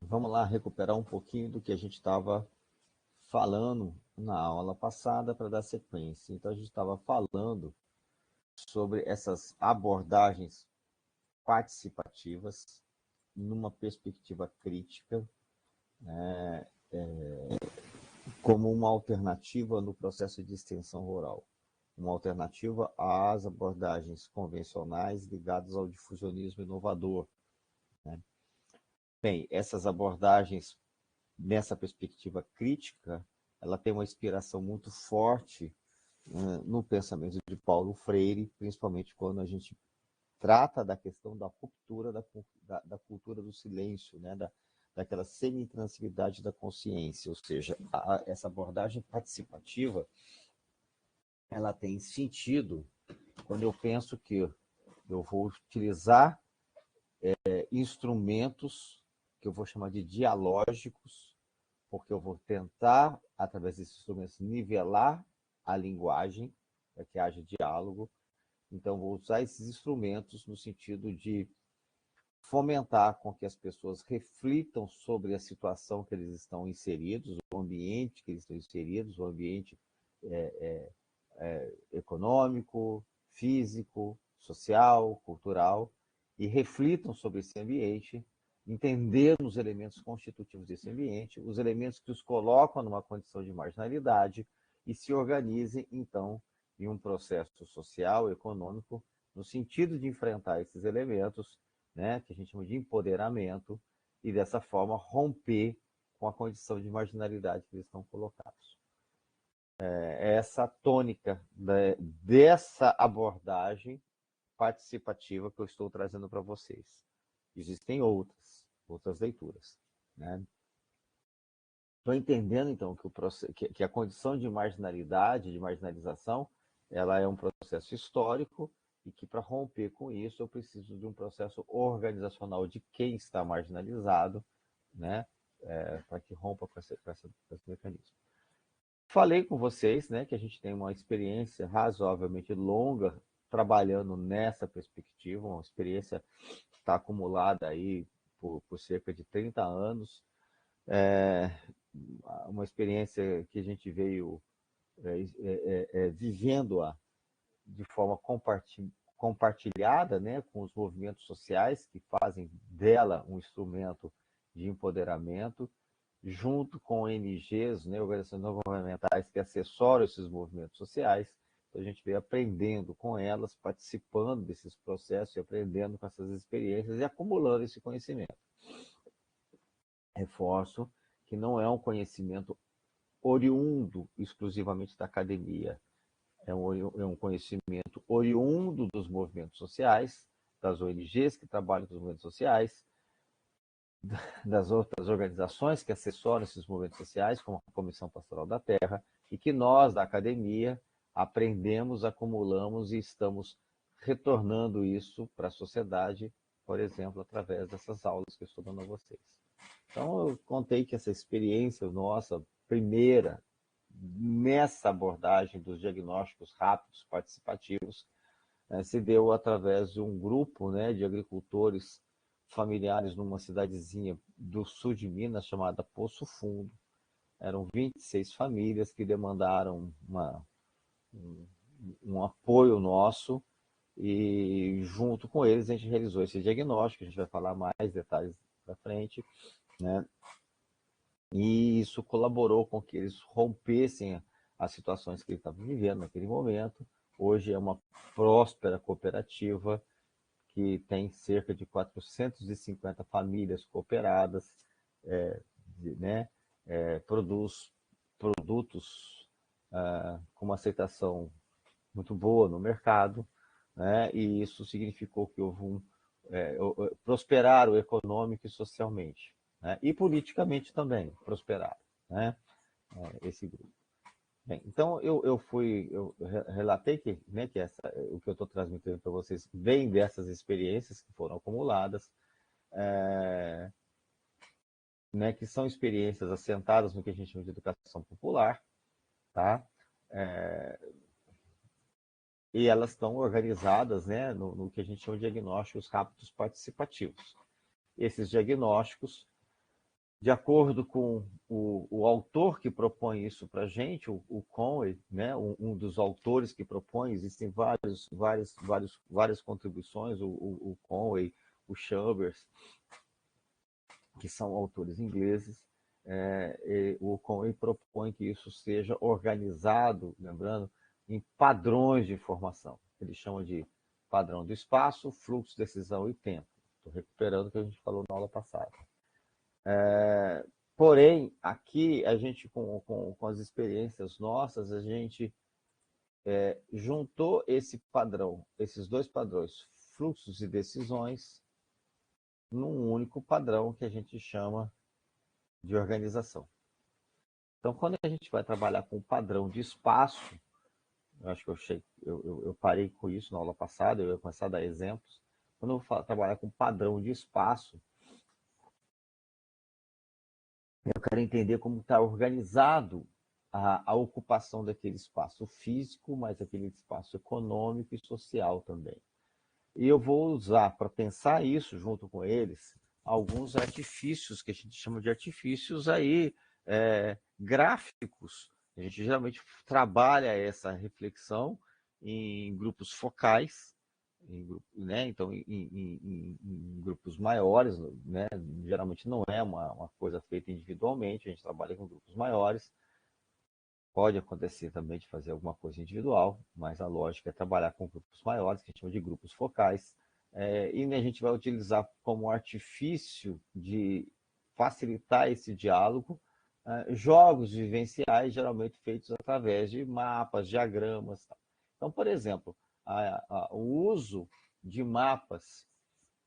Vamos lá recuperar um pouquinho do que a gente estava falando na aula passada para dar sequência. Então, a gente estava falando sobre essas abordagens participativas numa perspectiva crítica, como uma alternativa no processo de extensão rural, uma alternativa às abordagens convencionais ligadas ao difusionismo inovador. Bem, essas abordagens nessa perspectiva crítica, ela tem uma inspiração muito forte no pensamento de Paulo Freire, principalmente quando a gente trata da questão da ruptura da cultura do silêncio, né? Daquela semi-transibilidade da consciência, ou seja, essa abordagem participativa, ela tem sentido quando eu penso que eu vou utilizar instrumentos que eu vou chamar de dialógicos, porque eu vou tentar, através desses instrumentos, nivelar a linguagem, para que haja diálogo. Então, vou usar esses instrumentos no sentido de fomentar com que as pessoas reflitam sobre a situação que eles estão inseridos, o ambiente que eles estão inseridos, o ambiente econômico, físico, social, cultural, e reflitam sobre esse ambiente, entendendo os elementos constitutivos desse ambiente, os elementos que os colocam numa condição de marginalidade, e se organizem, então, em um processo social, econômico, no sentido de enfrentar esses elementos, né, que a gente chama de empoderamento, e dessa forma romper com a condição de marginalidade que eles estão colocados. Essa tônica dessa abordagem participativa que eu estou trazendo para vocês. Existem outras leituras, né? Estou entendendo, então, que a condição de marginalidade, de marginalização, ela é um processo histórico e que, para romper com isso, eu preciso de um processo organizacional de quem está marginalizado, né? Para que rompa com esse mecanismo. Falei com vocês, né, que a gente tem uma experiência razoavelmente longa trabalhando nessa perspectiva, uma experiência que está acumulada aí por cerca de 30 anos, uma experiência que a gente veio vivendo-a de forma compartilhada, né, com os movimentos sociais que fazem dela um instrumento de empoderamento, junto com ONGs, né, organizações não governamentais que assessoram esses movimentos sociais. Então, a gente veio aprendendo com elas, participando desses processos e aprendendo com essas experiências e acumulando esse conhecimento. Reforço que não é um conhecimento oriundo exclusivamente da academia, é um conhecimento oriundo dos movimentos sociais, das ONGs que trabalham com os movimentos sociais, das outras organizações que assessoram esses movimentos sociais, como a Comissão Pastoral da Terra, e que nós, da academia, aprendemos, acumulamos e estamos retornando isso para a sociedade, por exemplo, através dessas aulas que eu estou dando a vocês. Então, eu contei que essa experiência nossa, primeira, nessa abordagem dos diagnósticos rápidos participativos, se deu através de um grupo, né, de agricultores familiares numa cidadezinha do sul de Minas chamada Poço Fundo. Eram 26 famílias que demandaram um apoio nosso e junto com eles a gente realizou esse diagnóstico, a gente vai falar mais detalhes para frente, né? E isso colaborou com que eles rompessem as situações que eles estavam vivendo naquele momento. Hoje é uma próspera cooperativa que tem cerca de 450 famílias cooperadas, né? Produz produtos com uma aceitação muito boa no mercado, né? E isso significou que houve prosperar econômico e socialmente, né? E politicamente também prosperar, né? Esse grupo. Bem, então eu relatei que, né, que o que eu estou transmitindo para vocês vem dessas experiências que foram acumuladas, né, que são experiências assentadas no que a gente chama de educação popular, tá? E elas estão organizadas, né, no que a gente chama de diagnósticos rápidos participativos. Esses diagnósticos de acordo com o autor que propõe isso para a gente, o Conway, né, um dos autores que propõe, existem várias contribuições, o Conway, o Chambers, que são autores ingleses. O Conway propõe que isso seja organizado, lembrando, em padrões de informação. Ele chama de padrão do espaço, fluxo, decisão e tempo. Estou recuperando o que a gente falou na aula passada. Porém, aqui, a gente, com as experiências nossas, a gente juntou esse padrão, esses dois padrões, fluxos e decisões, num único padrão que a gente chama de organização. Então, quando a gente vai trabalhar com o padrão de espaço, eu acho que eu parei com isso na aula passada, eu ia começar a dar exemplos. Quando eu vou trabalhar com padrão de espaço, eu quero entender como está organizado a ocupação daquele espaço físico, mas aquele espaço econômico e social também. E eu vou usar, para pensar isso junto com eles, alguns artifícios, que a gente chama de artifícios aí, gráficos. A gente geralmente trabalha essa reflexão em grupos focais, né? Então, em grupos maiores, né? Geralmente não é uma coisa feita individualmente, a gente trabalha com grupos maiores. Pode acontecer também de fazer alguma coisa individual, mas a lógica é trabalhar com grupos maiores, que a gente chama de grupos focais, e a gente vai utilizar como artifício de facilitar esse diálogo jogos vivenciais, geralmente feitos através de mapas, diagramas. Tal. Então, por exemplo, o uso de mapas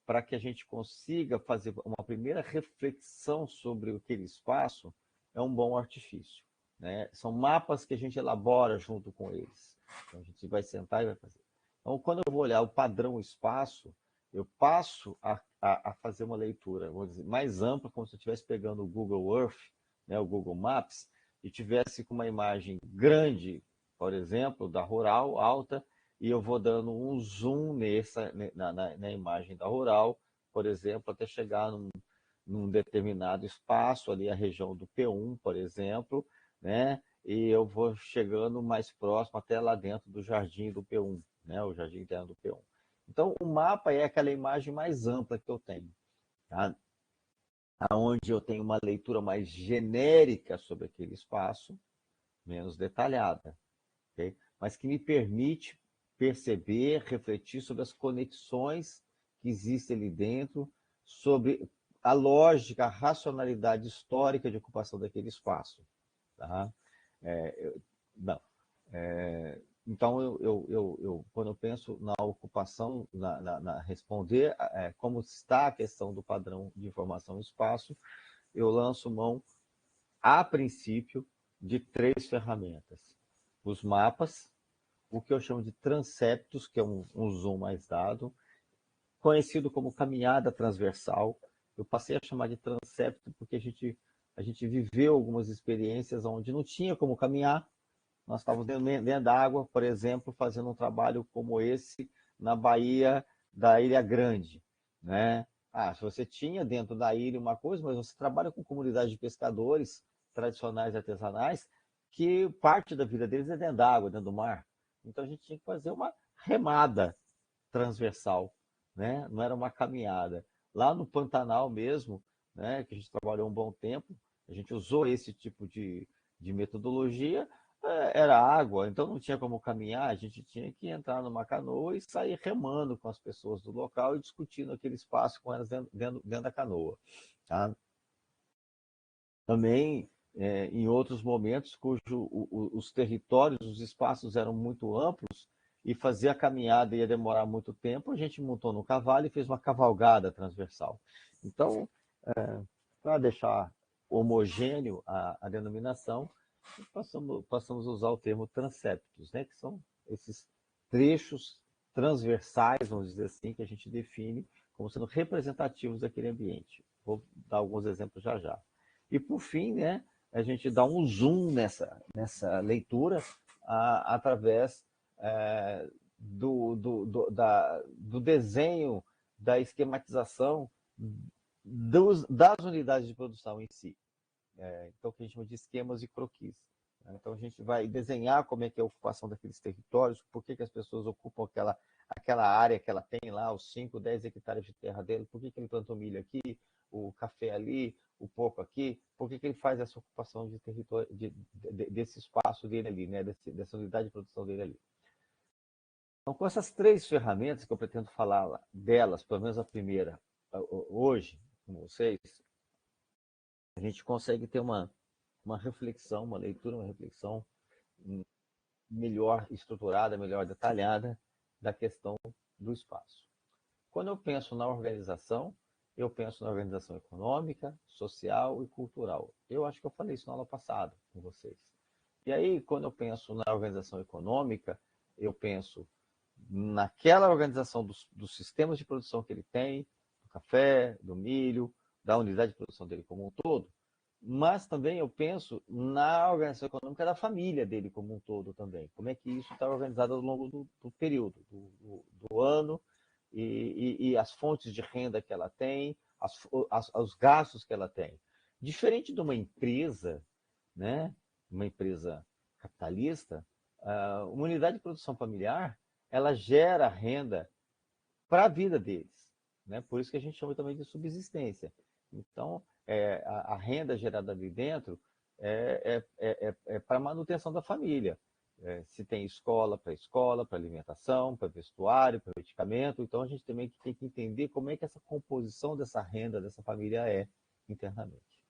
para que a gente consiga fazer uma primeira reflexão sobre aquele espaço é um bom artifício. Né? São mapas que a gente elabora junto com eles. Então, a gente vai sentar e vai fazer. Então, quando eu vou olhar o padrão espaço, eu passo a fazer uma leitura, vou dizer, mais ampla, como se eu estivesse pegando o Google Earth, né, o Google Maps, e tivesse com uma imagem grande, por exemplo, da rural, alta, e eu vou dando um zoom na imagem da rural, por exemplo, até chegar num determinado espaço, ali a região do P1, por exemplo, né? E eu vou chegando mais próximo até lá dentro do jardim do P1, né? O jardim interno do P1. Então, o mapa é aquela imagem mais ampla que eu tenho, tá? Onde eu tenho uma leitura mais genérica sobre aquele espaço, menos detalhada, okay? Mas que me permite perceber, refletir sobre as conexões que existem ali dentro, sobre a lógica, a racionalidade histórica de ocupação daquele espaço. Tá? Não. Então, quando eu penso na ocupação, na responder como está a questão do padrão de informação e espaço, eu lanço mão, a princípio, de 3 ferramentas. Os mapas, o que eu chamo de transeptos, que é um zoom mais dado, conhecido como caminhada transversal. Eu passei a chamar de transepto porque a gente viveu algumas experiências onde não tinha como caminhar. Nós estávamos dentro da água, por exemplo, fazendo um trabalho como esse na Baía da Ilha Grande, né? Se você tinha dentro da ilha uma coisa, mas você trabalha com comunidade de pescadores tradicionais e artesanais, que parte da vida deles é dentro da água, dentro do mar. Então a gente tinha que fazer uma remada transversal, né? Não era uma caminhada. Lá no Pantanal mesmo, né, que a gente trabalhou um bom tempo, a gente usou esse tipo de metodologia, era água, então não tinha como caminhar, a gente tinha que entrar numa canoa e sair remando com as pessoas do local e discutindo aquele espaço com elas dentro da canoa. Tá? Também, em outros momentos, os territórios, os espaços eram muito amplos e fazer a caminhada ia demorar muito tempo, a gente montou no cavalo e fez uma cavalgada transversal. Então, para deixar homogêneo a denominação, passamos a usar o termo transeptos, né, que são esses trechos transversais, vamos dizer assim, que a gente define como sendo representativos daquele ambiente. Vou dar alguns exemplos já já. E, por fim, né, a gente dá um zoom nessa leitura através do desenho, da esquematização das unidades de produção em si. Então, o que a gente chama de esquemas e croquis. Então, a gente vai desenhar como é que é a ocupação daqueles territórios, por que as pessoas ocupam aquela área que ela tem lá, os 5, 10 hectares de terra dele, por que ele plantou milho aqui, o café ali, o porco aqui, por que ele faz essa ocupação de território, desse espaço dele ali, né? Dessa unidade de produção dele ali. Então, com essas 3 ferramentas que eu pretendo falar delas, pelo menos a primeira, hoje, com vocês, a gente consegue ter uma reflexão, uma leitura, uma reflexão melhor estruturada, melhor detalhada da questão do espaço. Quando eu penso na organização, eu penso na organização econômica, social e cultural. Eu acho que eu falei isso na aula passada com vocês. E aí, quando eu penso na organização econômica, eu penso naquela organização dos sistemas de produção que ele tem, do café, do milho, da unidade de produção dele como um todo, mas também eu penso na organização econômica da família dele como um todo também. Como é que isso está organizado ao longo do período, do ano, e as fontes de renda que ela tem, os gastos que ela tem. Diferente de uma empresa, né, uma empresa capitalista, uma unidade de produção familiar, ela gera renda para a vida deles, né? Por isso que a gente chama também de subsistência. Então, a renda gerada ali dentro é para a manutenção da família. Se tem escola, para alimentação, para vestuário, para medicamento. Então, a gente também tem que entender como é que essa composição dessa renda, dessa família internamente.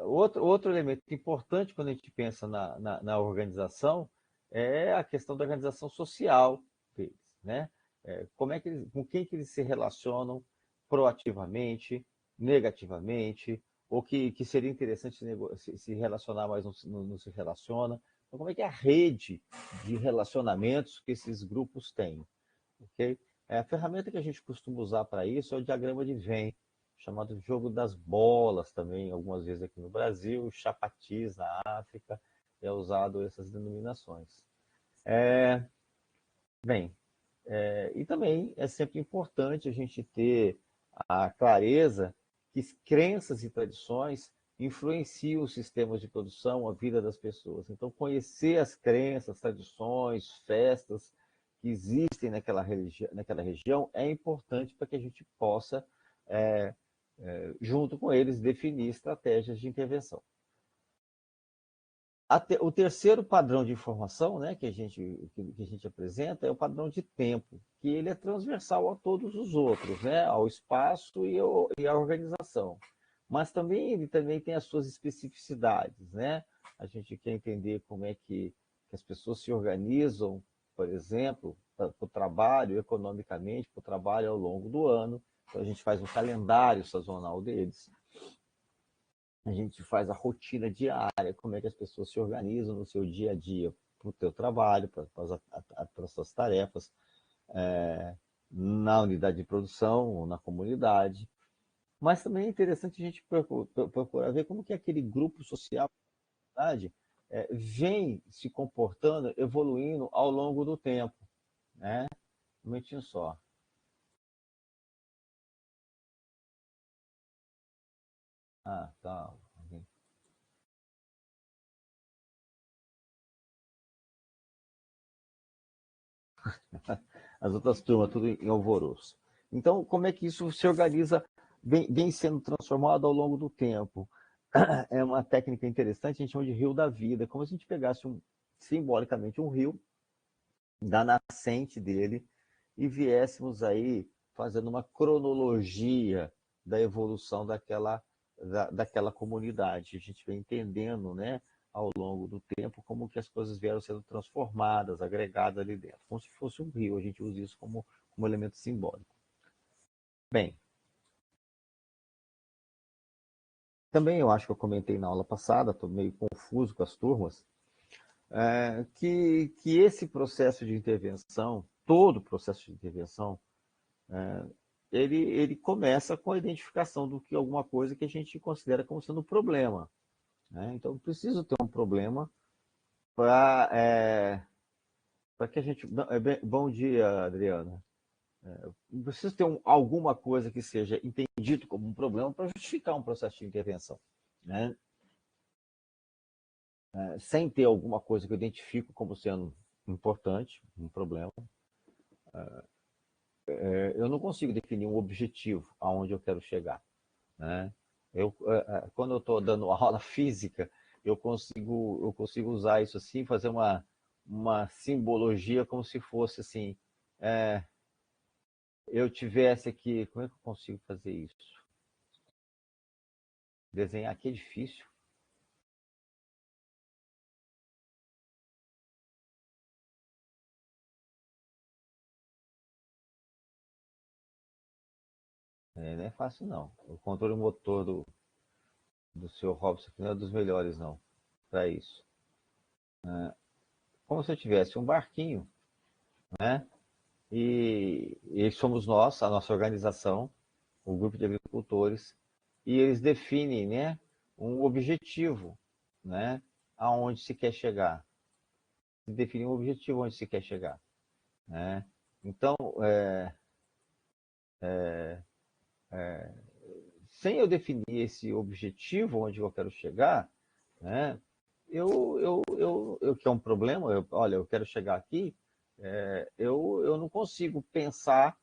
Outro elemento importante quando a gente pensa na organização é a questão da organização social deles, né? Como é que com quem que eles se relacionam proativamente, negativamente, ou que seria interessante se relacionar, mas não se relaciona. Então, como é que é a rede de relacionamentos que esses grupos têm? Okay? A ferramenta que a gente costuma usar para isso é o diagrama de Venn, chamado jogo das bolas também, algumas vezes aqui no Brasil, chapatis na África, é usado essas denominações. Bem, e também é sempre importante a gente ter a clareza que crenças e tradições influenciam os sistemas de produção, a vida das pessoas. Então, conhecer as crenças, tradições, festas que existem naquela região é importante para que a gente possa, junto com eles, definir estratégias de intervenção. O terceiro padrão de informação, né, que a gente apresenta é o padrão de tempo, que ele é transversal a todos os outros, né, ao espaço e à organização. Mas também ele também tem as suas especificidades, né? A gente quer entender como é que as pessoas se organizam, por exemplo, para o trabalho, economicamente, para o trabalho ao longo do ano. Então a gente faz um calendário sazonal deles. A gente faz a rotina diária, como é que as pessoas se organizam no seu dia a dia para o seu trabalho, para as suas tarefas, na unidade de produção ou na comunidade. Mas também é interessante a gente procurar ver como que aquele grupo social vem se comportando, evoluindo ao longo do tempo. Né? Um momentinho só. Ah, tá. As outras turmas, tudo em alvoroço. Então, como é que isso se organiza, vem sendo transformado ao longo do tempo? É uma técnica interessante, a gente chama de rio da vida, como se a gente pegasse simbolicamente um rio, da nascente dele, e viéssemos aí fazendo uma cronologia da evolução daquela comunidade. A gente vem entendendo, né, ao longo do tempo, como que as coisas vieram sendo transformadas, agregadas ali dentro, como se fosse um rio. A gente usa isso como elemento simbólico. Bem, também eu acho que eu comentei na aula passada, estou meio confuso com as turmas, que esse processo de intervenção, todo o processo de intervenção, ele começa com a identificação do que alguma coisa que a gente considera como sendo um problema. Né? Então, eu preciso ter um problema para que a gente. Bom dia, Adriana. Precisa ter alguma coisa que seja entendido como um problema para justificar um processo de intervenção, né? Sem ter alguma coisa que eu identifico como sendo importante, um problema, eu não consigo definir um objetivo aonde eu quero chegar, né? Quando eu estou dando aula física, eu consigo usar isso assim, fazer uma simbologia como se fosse assim, é, eu tivesse aqui, como é que eu consigo fazer isso? Desenhar aqui é difícil. Não é fácil, não. O controle motor do seu Robson não é dos melhores, não, para isso. Como se eu tivesse um barquinho, né? E somos nós, a nossa organização, o grupo de agricultores, e eles definem, né, um objetivo, né, aonde se quer chegar. Se define um objetivo onde se quer chegar, né? Então, sem eu definir esse objetivo onde eu quero chegar, né, que é um problema, olha, eu quero chegar aqui, eu não consigo pensar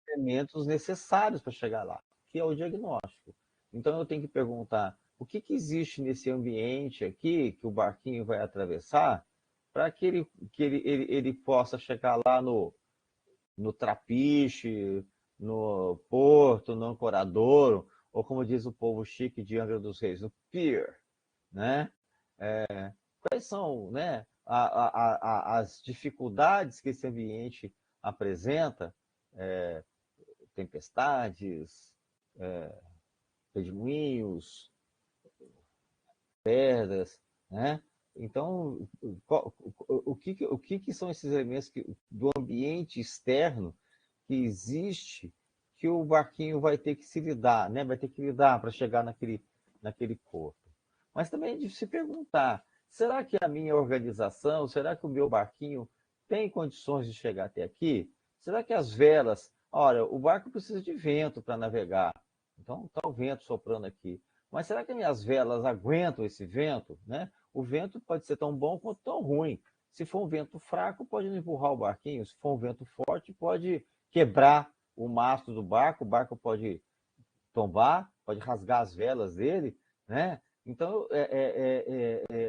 elementos necessários para chegar lá, que é o diagnóstico. Então eu tenho que perguntar o que existe nesse ambiente aqui que o barquinho vai atravessar para que ele possa chegar lá no Trapiche, no Porto, no Ancoradouro, ou como diz o povo chique de Angra dos Reis, no Pier, né? Quais são, né, as dificuldades que esse ambiente apresenta, tempestades, redemoinhos, pedras, né? Então, o que são esses elementos do ambiente externo que existe que o barquinho vai ter que se lidar, né? Vai ter que lidar para chegar naquele corpo. Mas também é de se perguntar, será que a minha organização, será que o meu barquinho tem condições de chegar até aqui? Será que as velas, olha, o barco precisa de vento para navegar, então está o vento soprando aqui. Mas será que minhas velas aguentam esse vento, né? O vento pode ser tão bom quanto tão ruim. Se for um vento fraco, pode empurrar o barquinho. Se for um vento forte, pode quebrar o mastro do barco, o barco pode tombar, pode rasgar as velas dele, né? Então,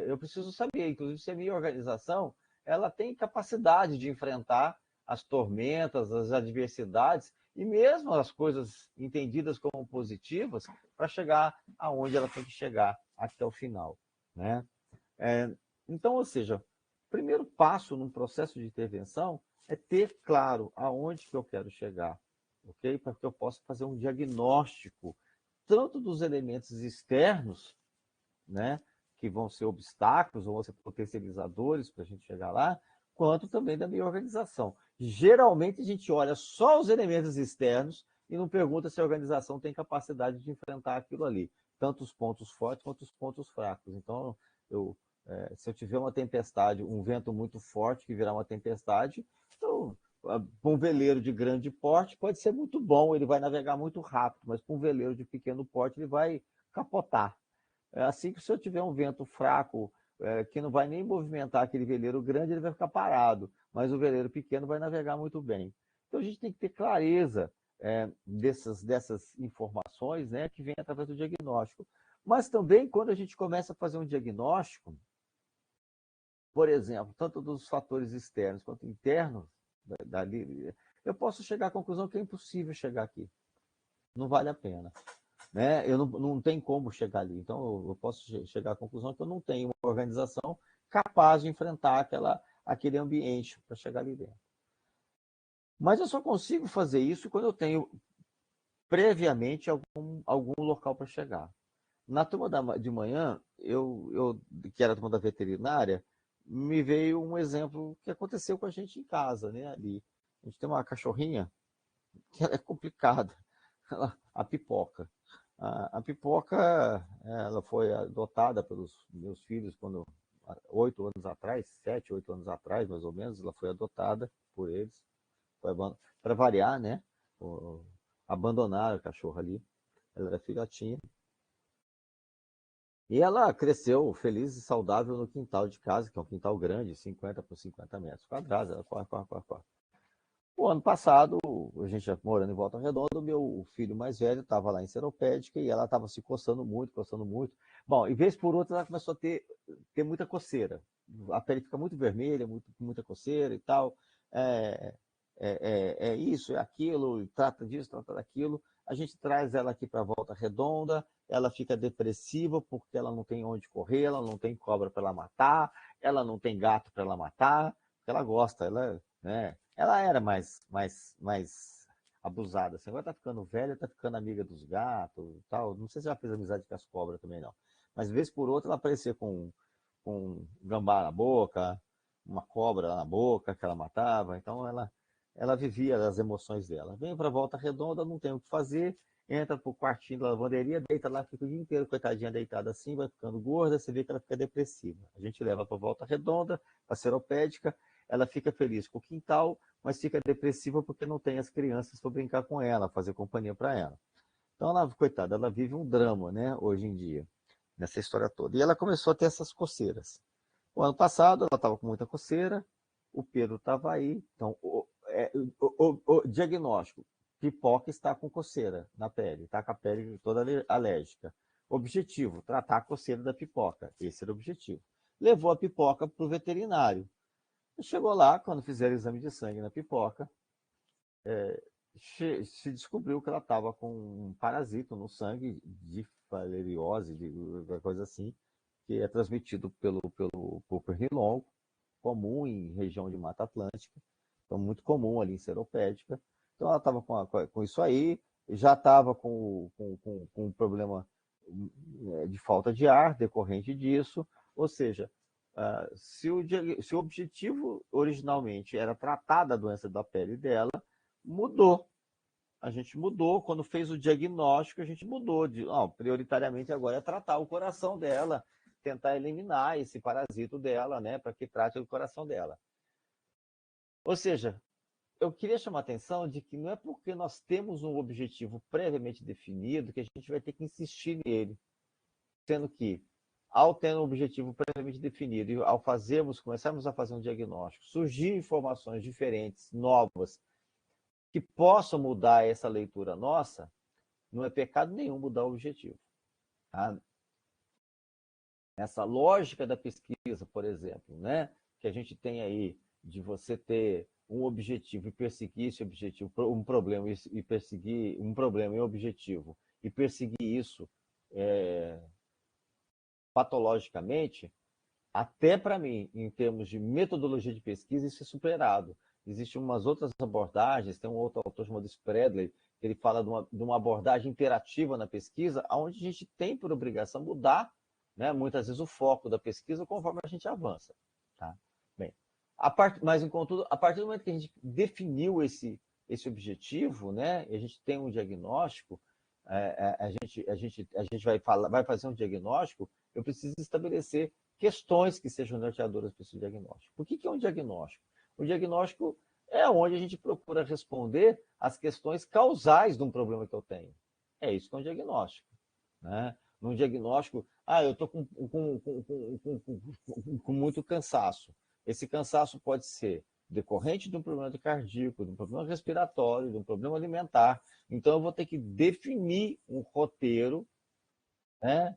eu preciso saber, inclusive, se a minha organização ela tem capacidade de enfrentar as tormentas, as adversidades e mesmo as coisas entendidas como positivas para chegar aonde ela tem que chegar até o final, né? É, então, ou seja, o primeiro passo num processo de intervenção é ter claro aonde que eu quero chegar, ok? Para que eu possa fazer um diagnóstico tanto dos elementos externos, né, que vão ser obstáculos, vão ser potencializadores para a gente chegar lá, quanto também da minha organização. Geralmente a gente olha só os elementos externos e não pergunta se a organização tem capacidade de enfrentar aquilo ali, tanto os pontos fortes quanto os pontos fracos. Então, se eu tiver uma tempestade, um vento muito forte que virar uma tempestade, então, um veleiro de grande porte pode ser muito bom, ele vai navegar muito rápido, mas para um veleiro de pequeno porte ele vai capotar. É assim que se eu tiver um vento fraco, que não vai nem movimentar aquele veleiro grande, ele vai ficar parado, mas o veleiro pequeno vai navegar muito bem. Então a gente tem que ter clareza dessas informações, né, que vem através do diagnóstico. Mas também quando a gente começa a fazer um diagnóstico, por exemplo, tanto dos fatores externos quanto internos, eu posso chegar à conclusão que é impossível chegar aqui. Não vale a pena, né? Eu não tem como chegar ali. Então, eu posso chegar à conclusão que eu não tenho uma organização capaz de enfrentar aquele ambiente para chegar ali dentro. Mas eu só consigo fazer isso quando eu tenho previamente algum local para chegar. Na turma de manhã, que era a turma da veterinária, me veio um exemplo que aconteceu com a gente em casa, né? Ali. A gente tem uma cachorrinha que ela é complicada, a Pipoca. A Pipoca, ela foi adotada pelos meus filhos quando 8 anos atrás, 7, 8 anos atrás, mais ou menos, ela foi adotada por eles. para variar, né? Abandonaram a cachorra ali. Ela era filhotinha. E ela cresceu feliz e saudável no quintal de casa, que é um quintal grande, 50 por 50 metros quadrados. Ela corre, corre, corre, corre. O ano passado, a gente já morando em Volta Redonda, o meu filho mais velho estava lá em Seropédica e ela estava se coçando muito, coçando muito. Bom, e vez por outra ela começou a ter muita coceira. A pele fica muito vermelha, muita coceira e tal. É, é isso, é aquilo, trata disso, trata daquilo. A gente traz ela aqui para Volta Redonda, ela fica depressiva porque ela não tem onde correr, ela não tem cobra para ela matar, ela não tem gato para ela matar, ela gosta, ela era mais abusada. Assim, agora tá ficando velha, tá ficando amiga dos gatos e tal. Não sei se ela fez amizade com as cobras também, não. Mas, vez por outra, ela aparecia com um gambá na boca, uma cobra na boca que ela matava. Então, ela vivia as emoções dela. Vem para Volta Redonda, não tem o que fazer, entra pro quartinho da lavanderia, deita lá, fica o dia inteiro, coitadinha, deitada assim, vai ficando gorda, você vê que ela fica depressiva. A gente leva para Volta Redonda, para Seropédica, ela fica feliz com o quintal, mas fica depressiva porque não tem as crianças para brincar com ela, fazer companhia para ela. Então, ela, coitada, ela vive um drama, né, hoje em dia, nessa história toda. E ela começou a ter essas coceiras. O ano passado, ela estava com muita coceira, o Pedro estava aí. Então, o diagnóstico: Pipoca está com coceira na pele, está com a pele toda alérgica. Objetivo: tratar a coceira da Pipoca. Esse era o objetivo. Levou a Pipoca para o veterinário. Chegou lá, quando fizeram exame de sangue na Pipoca, se descobriu que ela estava com um parasito no sangue, de faleriose, de coisa assim, que é transmitido por pernilongo, comum em região de Mata Atlântica, então muito comum ali em Seropédica. Então ela estava com isso aí, já estava com um problema de falta de ar decorrente disso, ou seja, se o objetivo originalmente era tratar da doença da pele dela, mudou. A gente mudou, quando fez o diagnóstico, a gente mudou. Prioritariamente agora é tratar o coração dela, tentar eliminar esse parasito dela, né, para que trate o coração dela. Ou seja, eu queria chamar a atenção de que não é porque nós temos um objetivo previamente definido que a gente vai ter que insistir nele, sendo que, ao ter um objetivo previamente definido e ao começarmos a fazer um diagnóstico, surgir informações diferentes, novas, que possam mudar essa leitura nossa, não é pecado nenhum mudar o objetivo. Tá? Essa lógica da pesquisa, por exemplo, né, que a gente tem aí de você ter um objetivo e perseguir esse objetivo, um problema e perseguir um problema e um objetivo, e perseguir isso patologicamente, até para mim, em termos de metodologia de pesquisa, isso é superado. Existem umas outras abordagens, tem um outro autor chamado Spredley, que ele fala de uma abordagem interativa na pesquisa, onde a gente tem por obrigação mudar, né, muitas vezes o foco da pesquisa conforme a gente avança. Tá? Bem, mas, contudo, a partir do momento que a gente definiu esse objetivo, né, e a gente tem um diagnóstico, a gente vai fazer um diagnóstico, eu preciso estabelecer questões que sejam norteadoras para esse diagnóstico. O que é um diagnóstico? O diagnóstico é onde a gente procura responder às questões causais de um problema que eu tenho. É isso que é um diagnóstico. Né? Num diagnóstico, eu estou com muito cansaço. Esse cansaço pode ser decorrente de um problema cardíaco, de um problema respiratório, de um problema alimentar. Então, eu vou ter que definir um roteiro, né,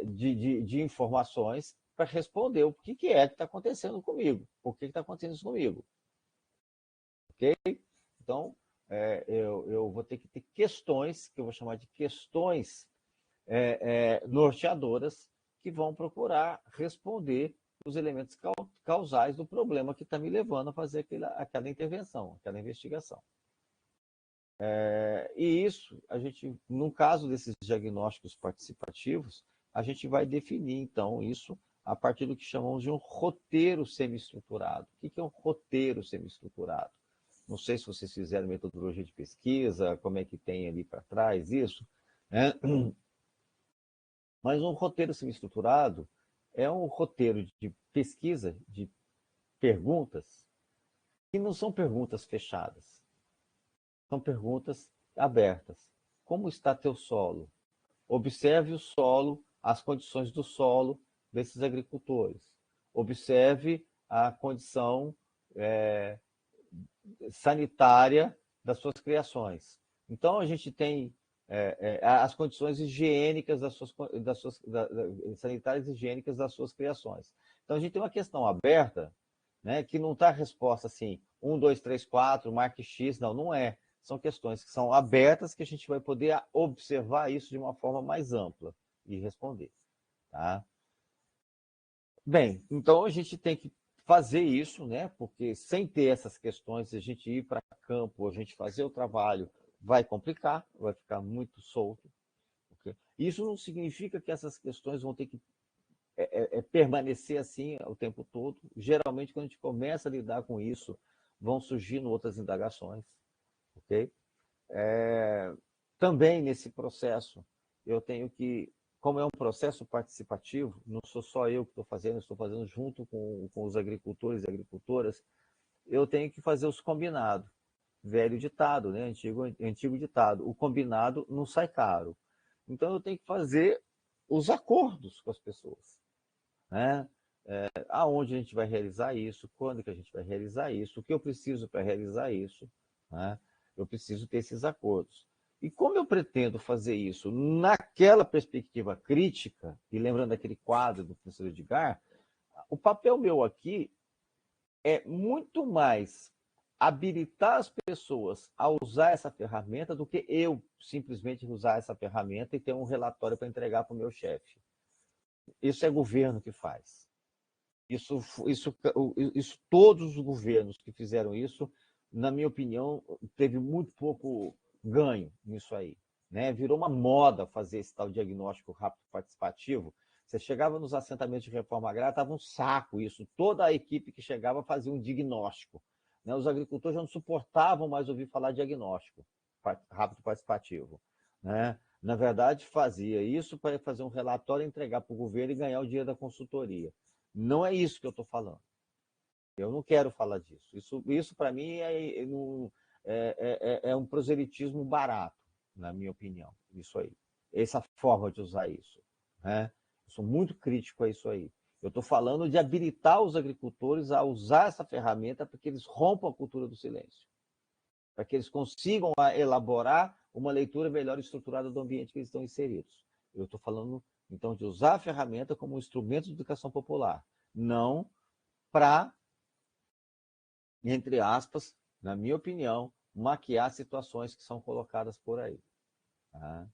de informações para responder o que é que está acontecendo comigo, por que está acontecendo isso comigo. Ok? Então, eu vou ter que ter questões, que eu vou chamar de questões norteadoras, que vão procurar responder os elementos causais do problema que está me levando a fazer aquela intervenção, aquela investigação. E isso, no caso desses diagnósticos participativos, a gente vai definir, então, isso a partir do que chamamos de um roteiro semi-estruturado. O que é um roteiro semi-estruturado? Não sei se vocês fizeram metodologia de pesquisa, como é que tem ali para trás isso, né? Mas um roteiro semi-estruturado é um roteiro de pesquisa, de perguntas, que não são perguntas fechadas, são perguntas abertas. Como está teu solo? Observe o solo, as condições do solo desses agricultores. Observe a condição sanitária das suas criações. Então, a gente tem as condições higiênicas sanitárias e higiênicas das suas criações. Então, a gente tem uma questão aberta, né, que não está a resposta assim, 1, 2, 3, 4, marque X, não é. São questões que são abertas que a gente vai poder observar isso de uma forma mais ampla e responder. Tá? Bem, então a gente tem que fazer isso, né? Porque sem ter essas questões, a gente ir para campo, a gente fazer o trabalho, vai complicar, vai ficar muito solto. Okay? Isso não significa que essas questões vão ter que permanecer assim o tempo todo. Geralmente, quando a gente começa a lidar com isso, vão surgindo outras indagações. Ok? Também nesse processo, eu tenho que, como é um processo participativo, não sou só eu que estou fazendo junto com os agricultores e agricultoras, eu tenho que fazer os combinados. Velho ditado, né? Antigo ditado. O combinado não sai caro. Então eu tenho que fazer os acordos com as pessoas. Né? Aonde a gente vai realizar isso, quando que a gente vai realizar isso, o que eu preciso para realizar isso. Né? Eu preciso ter esses acordos. E como eu pretendo fazer isso naquela perspectiva crítica, e lembrando aquele quadro do professor Edgar, o papel meu aqui é muito mais habilitar as pessoas a usar essa ferramenta do que eu simplesmente usar essa ferramenta e ter um relatório para entregar para o meu chefe. Isso é governo que faz. Isso, todos os governos que fizeram isso, na minha opinião, teve muito pouco ganho nisso aí. Né? Virou uma moda fazer esse tal diagnóstico rápido participativo. Você chegava nos assentamentos de reforma agrária, estava um saco isso. Toda a equipe que chegava fazia um diagnóstico. Né? Os agricultores já não suportavam mais ouvir falar de diagnóstico rápido participativo. Né? Na verdade, fazia isso para fazer um relatório, entregar para o governo e ganhar o dinheiro da consultoria. Não é isso que eu estou falando. Eu não quero falar disso. Isso para mim, é um proselitismo barato, na minha opinião. Isso aí. Essa forma de usar isso. Né? Eu sou muito crítico a isso aí. Eu estou falando de habilitar os agricultores a usar essa ferramenta para que eles rompam a cultura do silêncio. Para que eles consigam elaborar uma leitura melhor estruturada do ambiente que eles estão inseridos. Eu estou falando, então, de usar a ferramenta como um instrumento de educação popular, não para, entre aspas, na minha opinião, maquiar situações que são colocadas por aí. Tá?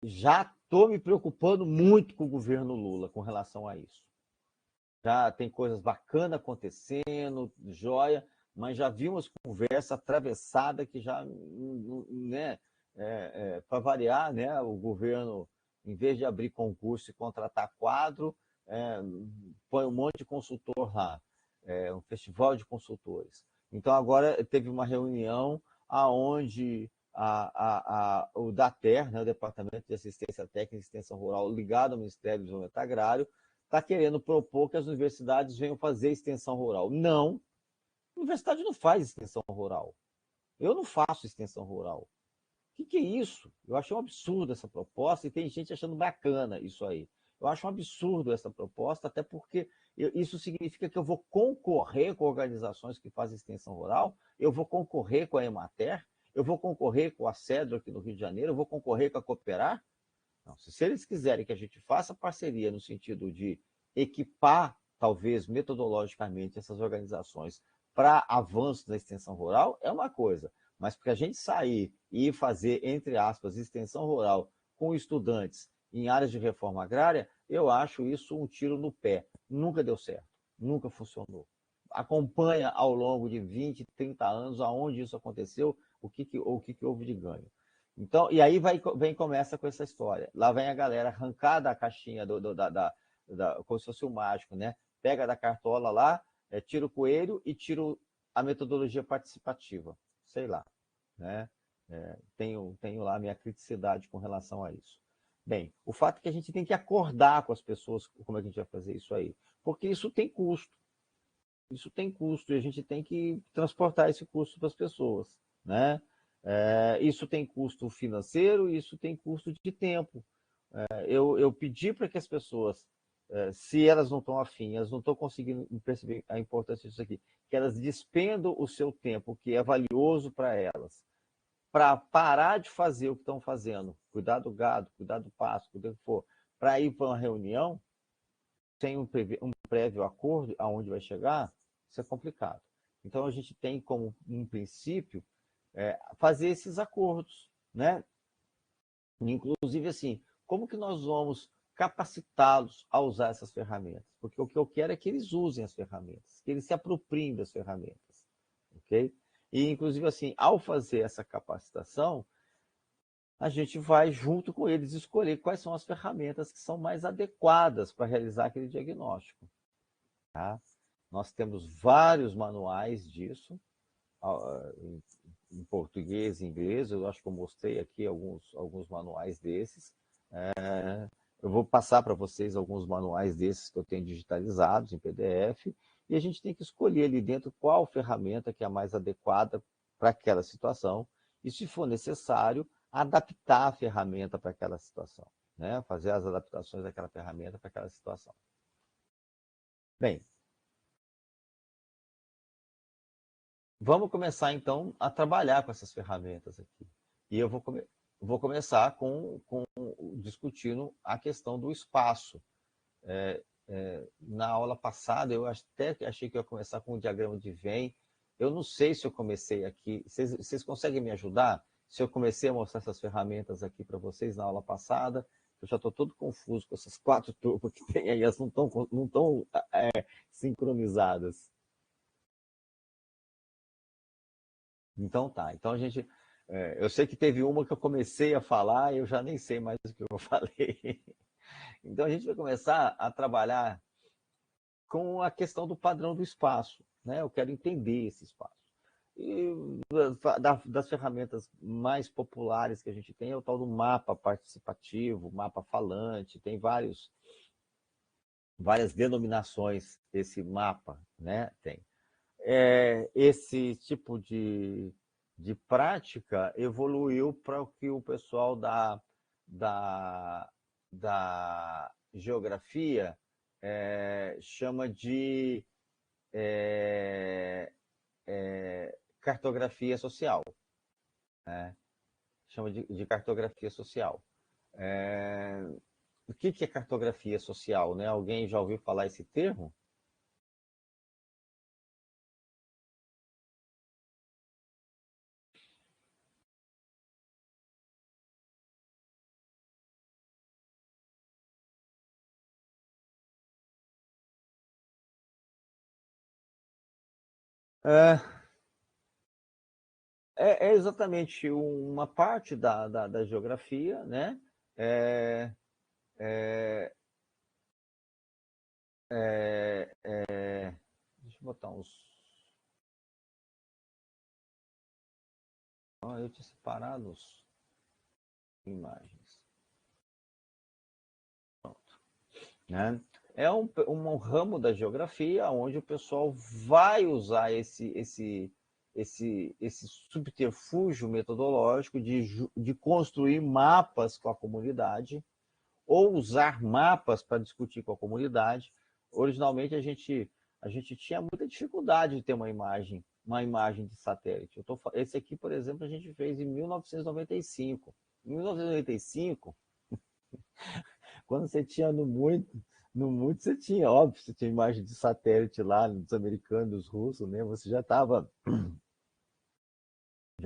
Já estou me preocupando muito com o governo Lula com relação a isso. Já tem coisas bacanas acontecendo, joia, mas já vi umas conversas atravessadas que já, né, para variar, né, o governo, em vez de abrir concurso e contratar quadro, põe um monte de consultor lá, um festival de consultores. Então agora teve uma reunião aonde o DATER, né, o Departamento de Assistência Técnica e Extensão Rural, ligado ao Ministério do Desenvolvimento Agrário, está querendo propor que as universidades venham fazer extensão rural. Não, a universidade não faz extensão rural. Eu não faço extensão rural. O que é isso? Eu acho um absurdo essa proposta e tem gente achando bacana isso aí. Eu acho um absurdo essa proposta, até porque isso significa que eu vou concorrer com organizações que fazem extensão rural, eu vou concorrer com a Emater, eu vou concorrer com a Cedro aqui no Rio de Janeiro, eu vou concorrer com a Cooperar. Não, se eles quiserem que a gente faça parceria no sentido de equipar, talvez metodologicamente, essas organizações para avanço da extensão rural, é uma coisa. Mas para a gente sair e fazer, entre aspas, extensão rural com estudantes em áreas de reforma agrária, eu acho isso um tiro no pé. Nunca deu certo, nunca funcionou. Acompanha ao longo de 20, 30 anos aonde isso aconteceu, o que houve de ganho. Então, e aí começa com essa história. Lá vem a galera arrancar da caixinha, como se fosse um mágico, né? Pega da cartola lá, tira o coelho e tira a metodologia participativa. Sei lá. Né? Tenho lá a minha criticidade com relação a isso. Bem, o fato é que a gente tem que acordar com as pessoas como é que a gente vai fazer isso aí. Porque isso tem custo. isso tem custo e a gente tem que transportar esse custo para as pessoas, né? Isso tem custo financeiro, isso tem custo de tempo. Eu pedi para que as pessoas, se elas não estão afim, elas não estão conseguindo perceber a importância disso aqui, que elas despendam o seu tempo, que é valioso para elas, para parar de fazer o que estão fazendo, cuidar do gado, cuidar do pasto, cuidar do que for, para ir para uma reunião, sem um prévio acordo aonde vai chegar, isso é complicado. Então a gente tem como um princípio fazer esses acordos, né? Inclusive assim, como que nós vamos capacitá-los a usar essas ferramentas? Porque o que eu quero é que eles usem as ferramentas, que eles se apropriem das ferramentas, ok? E inclusive assim, ao fazer essa capacitação, a gente vai junto com eles escolher quais são as ferramentas que são mais adequadas para realizar aquele diagnóstico. Tá? Nós temos vários manuais disso, em português e inglês. Eu acho que eu mostrei aqui alguns manuais desses. Eu vou passar para vocês alguns manuais desses que eu tenho digitalizados em PDF, e a gente tem que escolher ali dentro qual ferramenta que é a mais adequada para aquela situação, e se for necessário, adaptar a ferramenta para aquela situação, né? Fazer as adaptações daquela ferramenta para aquela situação. Bem, vamos começar então a trabalhar com essas ferramentas aqui. E eu vou começar com discutindo a questão do espaço. Na aula passada, eu até achei que eu ia começar com o diagrama de Venn. Eu não sei se eu comecei aqui. Vocês conseguem me ajudar? Se eu comecei a mostrar essas ferramentas aqui para vocês na aula passada, eu já estou todo confuso com essas 4 turbas que tem aí, elas não estão sincronizadas. Então tá. Então a gente. Eu sei que teve uma que eu comecei a falar e eu já nem sei mais o que eu falei. Então a gente vai começar a trabalhar com a questão do padrão do espaço, né? Eu quero entender esse espaço. E das ferramentas mais populares que a gente tem é o tal do mapa participativo, mapa falante, tem várias denominações esse mapa, né? Tem. Esse tipo de prática evoluiu para o que o pessoal da, da geografia chama de cartografia social. Né? Chama de cartografia social. O que é cartografia social? Né? Alguém já ouviu falar esse termo? É, é exatamente uma parte da geografia, né? É, é, deixa eu botar uns. Eu tinha separado as imagens. Pronto. Né? É um ramo da geografia onde o pessoal vai usar esse subterfúgio metodológico de construir mapas com a comunidade ou usar mapas para discutir com a comunidade. Originalmente a gente tinha muita dificuldade de ter uma imagem de satélite. Esse aqui, por exemplo, a gente fez em 1995. Em 1995, quando você tinha no muito você tinha, óbvio, você tinha imagem de satélite lá dos americanos, dos russos, né? Você já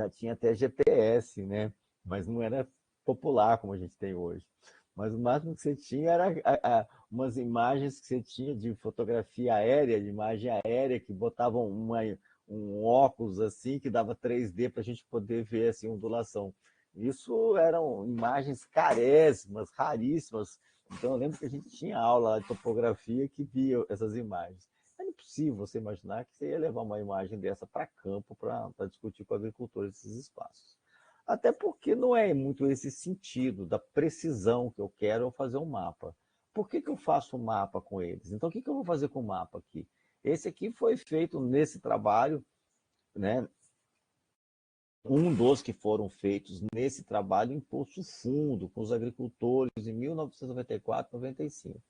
tinha até GPS, né? Mas não era popular como a gente tem hoje. Mas o máximo que você tinha era umas imagens que você tinha de fotografia aérea, de imagem aérea, que botavam um óculos assim, que dava 3D para a gente poder ver assim, ondulação. Isso eram imagens carésimas, raríssimas. Então eu lembro que a gente tinha aula de topografia que via essas imagens. É impossível você imaginar que você ia levar uma imagem dessa para campo para discutir com agricultores esses espaços. Até porque não é muito esse sentido da precisão que eu quero ao fazer um mapa. Por que eu faço um mapa com eles? Então, o que eu vou fazer com o mapa aqui? Esse aqui foi feito nesse trabalho, né? Um dos que foram feitos nesse trabalho em Poço Fundo, com os agricultores, em 1994, 95.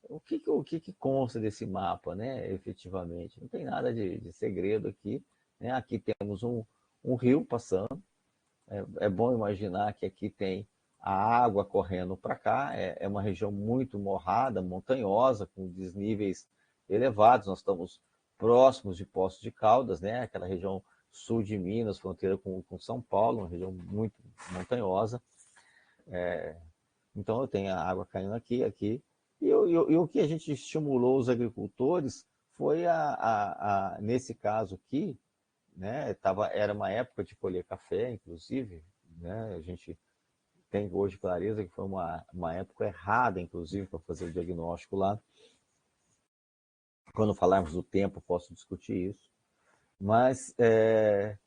O que consta desse mapa, né, efetivamente? Não tem nada de segredo aqui. Né? Aqui temos um rio passando. É bom imaginar que aqui tem a água correndo para cá. É uma região muito morrada, montanhosa, com desníveis elevados. Nós estamos próximos de Poços de Caldas, né? Aquela região sul de Minas, fronteira com São Paulo, uma região muito montanhosa. Então eu tenho a água caindo aqui. E o que a gente estimulou os agricultores foi, nesse caso aqui, né, era uma época de colher café, inclusive, né, a gente tem hoje clareza que foi uma época errada, inclusive, para fazer o diagnóstico lá. Quando falarmos do tempo, posso discutir isso. Mas a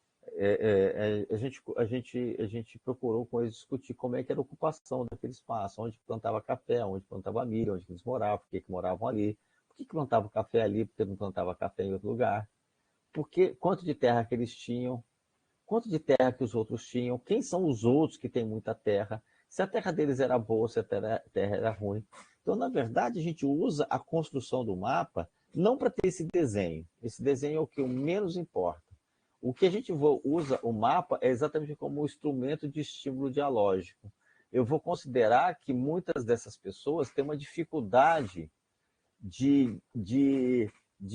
gente procurou com eles discutir como é que era a ocupação daquele espaço, onde plantava café, onde plantava milho, onde eles moravam, por que moravam ali, por que plantava café ali, por que não plantava café em outro lugar, quanto de terra que eles tinham, quanto de terra que os outros tinham, quem são os outros que têm muita terra, se a terra deles era boa, se a terra era ruim. Então, na verdade, a gente usa a construção do mapa não para ter esse desenho. Esse desenho é o que menos importa. O que a gente usa o mapa é exatamente como um instrumento de estímulo dialógico. Eu vou considerar que muitas dessas pessoas têm uma dificuldade de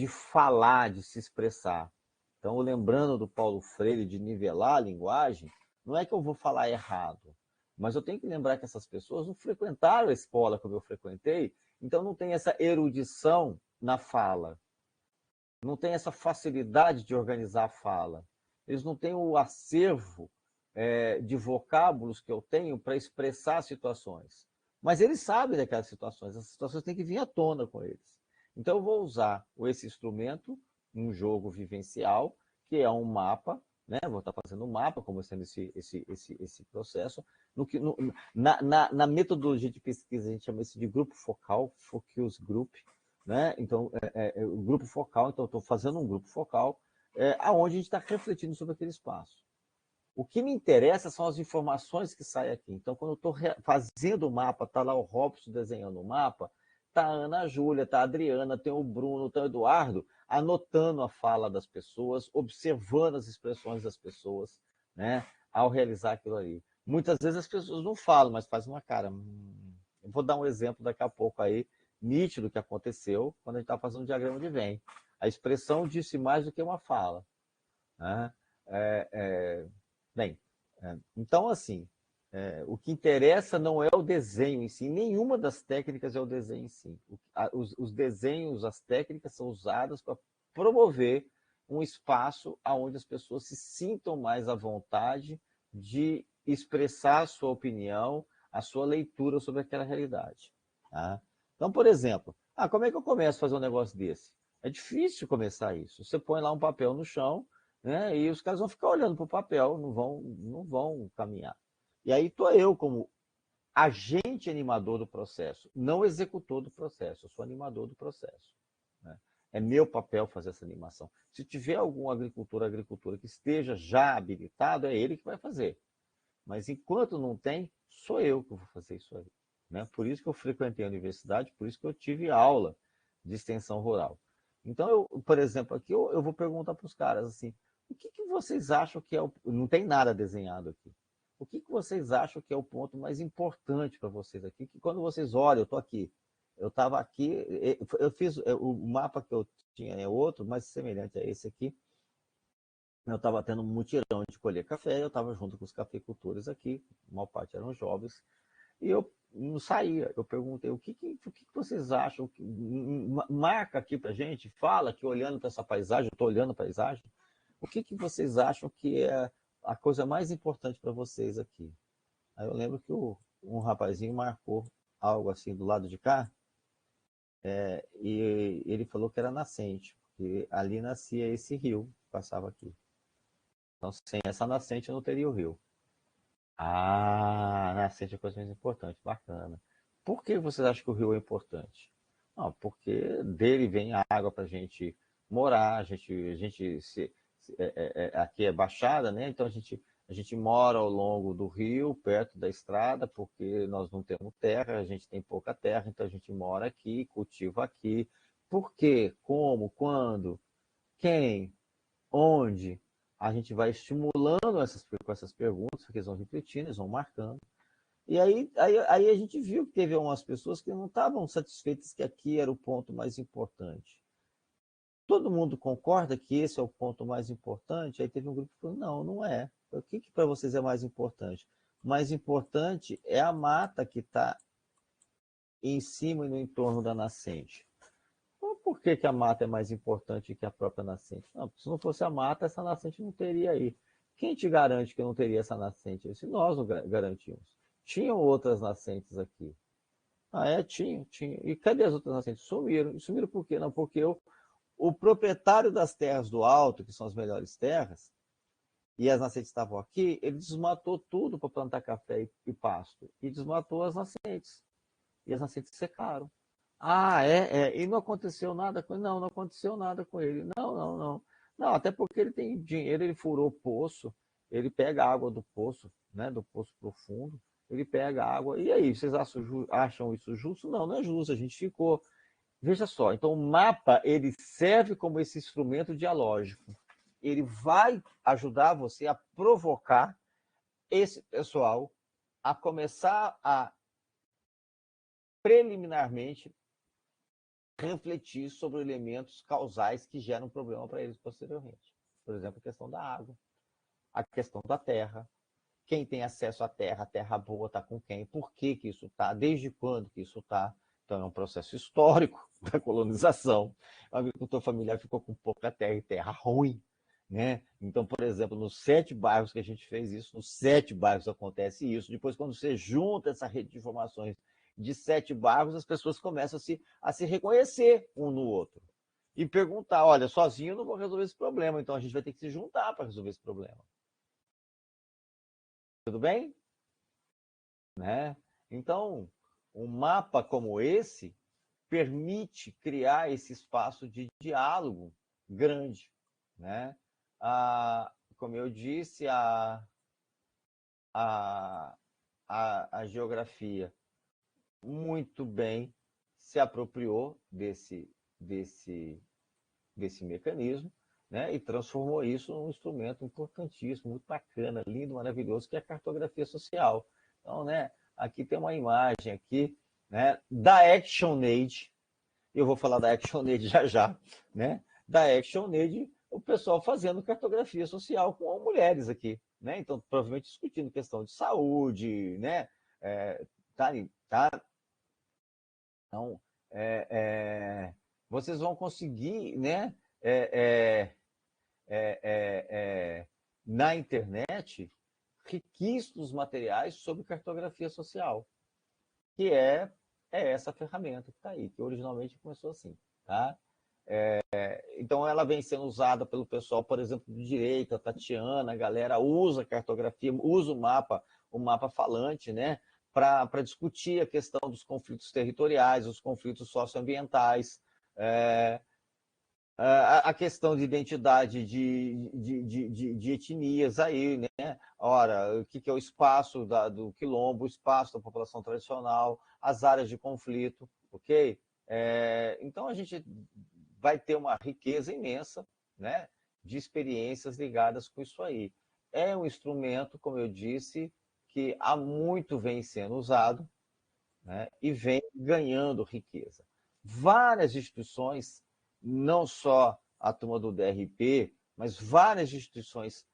falar, de se expressar. Então, lembrando do Paulo Freire de nivelar a linguagem, não é que eu vou falar errado, mas eu tenho que lembrar que essas pessoas não frequentaram a escola como eu frequentei, então não tem essa erudição na fala, não tem essa facilidade de organizar a fala, eles não têm o acervo de vocábulos que eu tenho para expressar situações. Mas eles sabem daquelas situações, essas situações têm que vir à tona com eles. Então eu vou usar esse instrumento, um jogo vivencial, que é um mapa, né? Vou estar fazendo um mapa, como sendo esse processo. Na metodologia de pesquisa, a gente chama isso de grupo focal, focus group, né? Então, o grupo focal, então eu estou fazendo um grupo focal, aonde a gente está refletindo sobre aquele espaço. O que me interessa são as informações que saem aqui. Então, quando eu estou fazendo o mapa, está lá o Robson desenhando o mapa, está a Ana Júlia, está a Adriana, tem o Bruno, está o Eduardo, anotando a fala das pessoas, observando as expressões das pessoas, né, ao realizar aquilo ali. Muitas vezes as pessoas não falam, mas fazem uma cara. Eu vou dar um exemplo daqui a pouco aí, nítido que aconteceu quando a gente está fazendo um diagrama de Venn. A expressão disse mais do que uma fala. Né? Bem, então, assim, o que interessa não é o desenho em si, nenhuma das técnicas é o desenho em si. Os desenhos, as técnicas são usadas para promover um espaço onde as pessoas se sintam mais à vontade de expressar a sua opinião, a sua leitura sobre aquela realidade. Tá? Então, por exemplo, como é que eu começo a fazer um negócio desse? É difícil começar isso. Você põe lá um papel no chão, né? E os caras vão ficar olhando para o papel, não vão caminhar. E aí estou eu como agente animador do processo, não executor do processo, eu sou animador do processo. Né? É meu papel fazer essa animação. Se tiver algum agricultora que esteja já habilitado, é ele que vai fazer. Mas enquanto não tem, sou eu que vou fazer isso aí. Né? Por isso que eu frequentei a universidade, por isso que eu tive aula de extensão rural. Então, por exemplo, aqui eu vou perguntar para os caras assim, o que vocês acham que é o... Não tem nada desenhado aqui. O que vocês acham que é o ponto mais importante para vocês aqui? Que quando vocês olham, eu estou aqui, eu estava aqui, eu fiz o mapa que eu tinha é outro, mais semelhante a esse aqui. Eu estava tendo um mutirão de colher café, eu estava junto com os cafeicultores aqui, a maior parte eram jovens, e eu não saía. Eu perguntei, o que vocês acham? Marca aqui para gente, fala que olhando para essa paisagem, eu estou olhando a paisagem, o que vocês acham que é a coisa mais importante para vocês aqui? Aí eu lembro que um rapazinho marcou algo assim do lado de cá, e ele falou que era nascente, porque ali nascia esse rio que passava aqui. Então, sem essa nascente, eu não teria o rio. Nascente é a coisa mais importante, bacana. Por que vocês acham que o rio é importante? Não, porque dele vem a água para a gente morar, aqui é baixada, né? Então a gente mora ao longo do rio, perto da estrada, porque nós não temos terra, a gente tem pouca terra, então a gente mora aqui, cultiva aqui. Por quê? Como? Quando? Quem? Onde? A gente vai estimulando com essas perguntas, porque eles vão repetindo, eles vão marcando. E aí a gente viu que teve algumas pessoas que não estavam satisfeitas que aqui era o ponto mais importante. Todo mundo concorda que esse é o ponto mais importante? Aí teve um grupo que falou, não, não é. O que para vocês é mais importante? O mais importante é a mata que está em cima e no entorno da nascente. Então, por que a mata é mais importante que a própria nascente? Não, se não fosse a mata, essa nascente não teria aí. Quem te garante que não teria essa nascente? Se nós não garantimos. Tinham outras nascentes aqui. Ah, é? Tinha. E cadê as outras nascentes? Sumiram. E sumiram por quê? Não, porque o proprietário das terras do alto, que são as melhores terras, e as nascentes estavam aqui, ele desmatou tudo para plantar café e pasto. E desmatou as nascentes. E as nascentes secaram. Ah, e não aconteceu nada com ele? Não, não aconteceu nada com ele. Não, não, não. Não, até porque ele tem dinheiro, ele furou o poço, ele pega a água do poço, né, do poço profundo, ele pega a água. E aí, vocês acham isso justo? Não, não é justo, a gente ficou. Veja só, então o mapa, ele serve como esse instrumento dialógico. Ele vai ajudar você a provocar esse pessoal a começar a preliminarmente refletir sobre elementos causais que geram problema para eles posteriormente. Por exemplo, a questão da água, a questão da terra, quem tem acesso à terra boa está com quem, por que que isso está, desde quando que isso está. Então é um processo histórico da colonização. O agricultor familiar ficou com pouca terra e terra ruim. Né? Então, por exemplo, nos 7 bairros que a gente fez isso, nos 7 bairros acontece isso. Depois, quando você junta essa rede de informações de 7 bairros, as pessoas começam a se reconhecer um no outro. E perguntar, olha, sozinho eu não vou resolver esse problema, então a gente vai ter que se juntar para resolver esse problema. Tudo bem? Né? Então, um mapa como esse permite criar esse espaço de diálogo grande. Né? Como eu disse, a, a geografia muito bem se apropriou desse mecanismo, né, e transformou isso num instrumento importantíssimo, muito bacana, lindo, maravilhoso, que é a cartografia social. Então, né, aqui tem uma imagem aqui, né, da ActionAid, eu vou falar da ActionAid já já, né, da ActionAid, o pessoal fazendo cartografia social com mulheres aqui, né, então provavelmente discutindo questão de saúde, né, tá, tá, então, é, é, vocês vão conseguir, né, é, é, é, na internet, riquíssimos materiais sobre cartografia social, que é essa ferramenta que está aí, que originalmente começou assim. Tá? Então, ela vem sendo usada pelo pessoal, por exemplo, do direito, a Tatiana, a galera usa cartografia, usa o mapa falante, né, para discutir a questão dos conflitos territoriais, os conflitos socioambientais, a questão de identidade de etnias aí, né? Ora, o que é o espaço do quilombo, o espaço da população tradicional, as áreas de conflito, ok? Então a gente vai ter uma riqueza imensa, né, de experiências ligadas com isso aí. É um instrumento, como eu disse, que há muito vem sendo usado, né, e vem ganhando riqueza. Várias instituições, não só a turma do DRP, mas várias instituições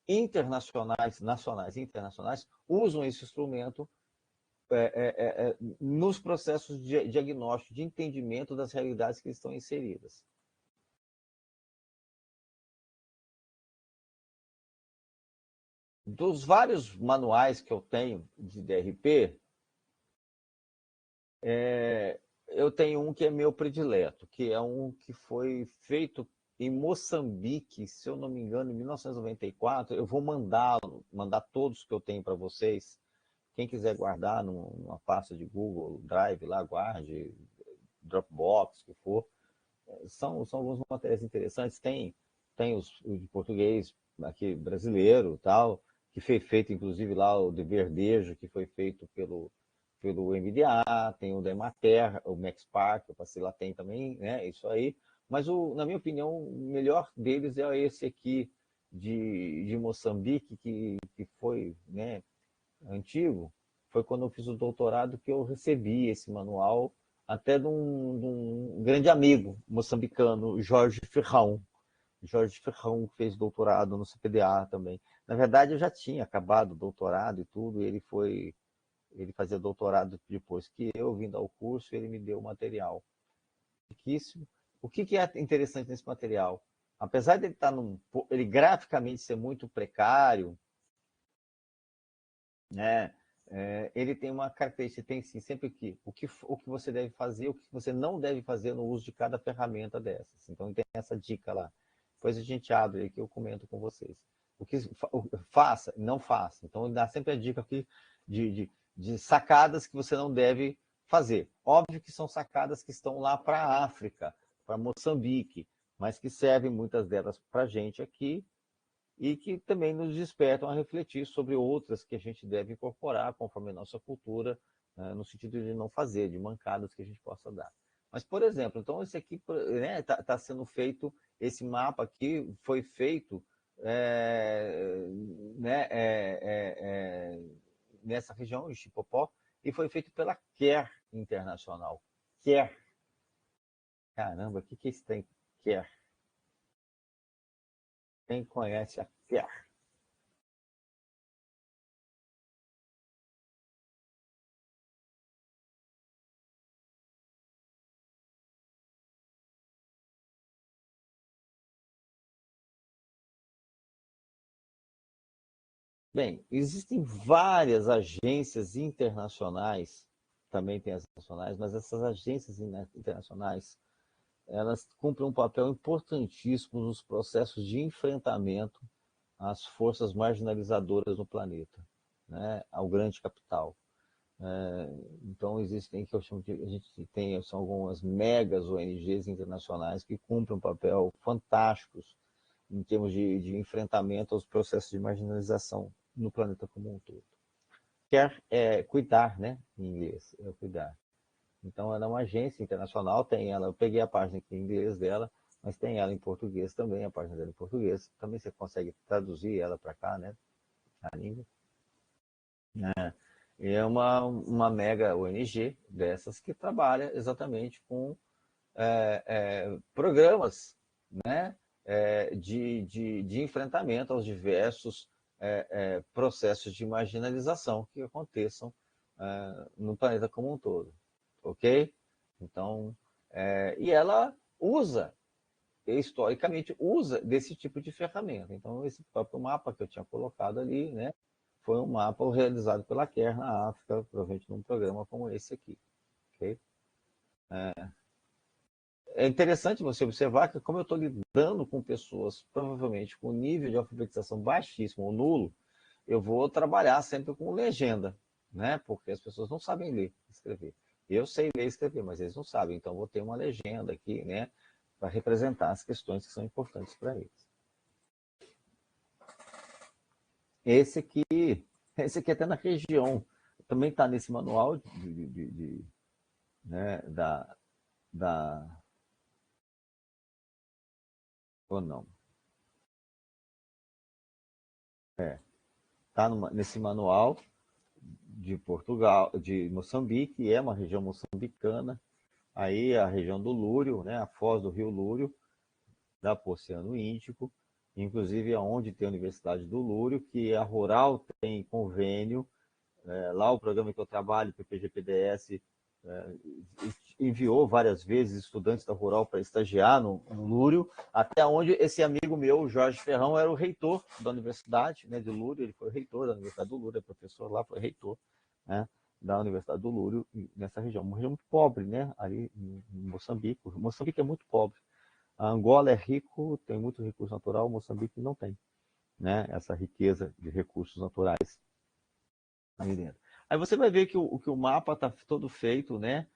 internacionais, nacionais e internacionais, usam esse instrumento nos processos de diagnóstico, de entendimento das realidades que estão inseridas. Dos vários manuais que eu tenho de DRP, eu tenho um que é meu predileto, que é um que foi feito em Moçambique, se eu não me engano, em 1994. Eu vou mandar todos que eu tenho para vocês. Quem quiser guardar numa pasta de Google Drive, lá guarde. Dropbox, o que for. São alguns materiais interessantes. Tem o de português aqui brasileiro, tal, que foi feito, inclusive, lá o de Verdejo, que foi feito pelo MDA, tem o da Emater, o MaxPark, eu passei lá, tem também, né? Isso aí. Mas, na minha opinião, o melhor deles é esse aqui de Moçambique, que foi, né, antigo. Foi quando eu fiz o doutorado que eu recebi esse manual, até de um grande amigo moçambicano, Jorge Ferrão. Jorge Ferrão fez doutorado no CPDA também. Na verdade, eu já tinha acabado o doutorado e tudo, e ele fazia doutorado depois que eu, vindo ao curso, ele me deu o material. Riquíssimo. O que é interessante nesse material? Apesar de ele graficamente ser muito precário, né? Ele tem uma característica, tem sim, sempre o que você deve fazer, o que você não deve fazer no uso de cada ferramenta dessas. Então tem essa dica lá. Depois a gente abre aqui, eu comento com vocês. O que faça, não faça. Então dá sempre a dica aqui de sacadas que você não deve fazer. Óbvio que são sacadas que estão lá para a África, para Moçambique, mas que servem muitas delas para a gente aqui, e que também nos despertam a refletir sobre outras que a gente deve incorporar conforme a nossa cultura, no sentido de não fazer, de mancadas que a gente possa dar. Mas, por exemplo, então esse aqui está sendo feito, esse mapa aqui foi feito né, nessa região de Chipopó, e foi feito pela CARE Internacional. CARE. Caramba, o que é esse trem? CARE. Quem conhece a CARE? Bem, existem várias agências internacionais, também tem as nacionais, mas essas agências internacionais, elas cumprem um papel importantíssimo nos processos de enfrentamento às forças marginalizadoras no planeta, né, ao grande capital. Então existem, que eu chamo de, a gente tem, são algumas megas ONGs internacionais que cumprem um papel fantástico em termos de enfrentamento aos processos de marginalização no planeta como um todo. Quer cuidar, né, em inglês, é cuidar. Então ela é uma agência internacional, tem ela, eu peguei a página aqui em inglês dela, mas tem ela em português também, a página dela em português. Também você consegue traduzir ela para cá, né, a língua. É uma mega ONG dessas que trabalha exatamente com programas, né, de enfrentamento aos diversos processos de marginalização que aconteçam no planeta como um todo, ok? Então, e ela usa, historicamente, usa desse tipo de ferramenta. Então, esse próprio mapa que eu tinha colocado ali, né, foi um mapa realizado pela CARE na África, provavelmente num programa como esse aqui, ok? É interessante você observar que, como eu estou lidando com pessoas provavelmente com nível de alfabetização baixíssimo ou nulo, eu vou trabalhar sempre com legenda, né? Porque as pessoas não sabem ler e escrever. Eu sei ler e escrever, mas eles não sabem, então vou ter uma legenda aqui, né? Para representar as questões que são importantes para eles. Esse aqui, esse aqui até na região, também está nesse manual né, da ou não, está nesse manual de Portugal, de Moçambique, é uma região moçambicana, aí a região do Lúrio, né, a foz do rio Lúrio, dá para o Oceano Índico, inclusive aonde tem a Universidade do Lúrio, que a Rural tem convênio, lá o programa que eu trabalho, o PPG-PDS, enviou várias vezes estudantes da Rural para estagiar no Lúrio, até onde esse amigo meu, Jorge Ferrão, era o reitor da universidade, né, de Lúrio, ele foi o reitor da Universidade do Lúrio, é professor lá, foi reitor, né, da Universidade do Lúrio, nessa região. Uma região muito pobre, né, ali em Moçambique. Moçambique é muito pobre. A Angola é rico, tem muito recurso natural, Moçambique não tem, né, essa riqueza de recursos naturais ali dentro. Aí você vai ver que o mapa está todo feito, né,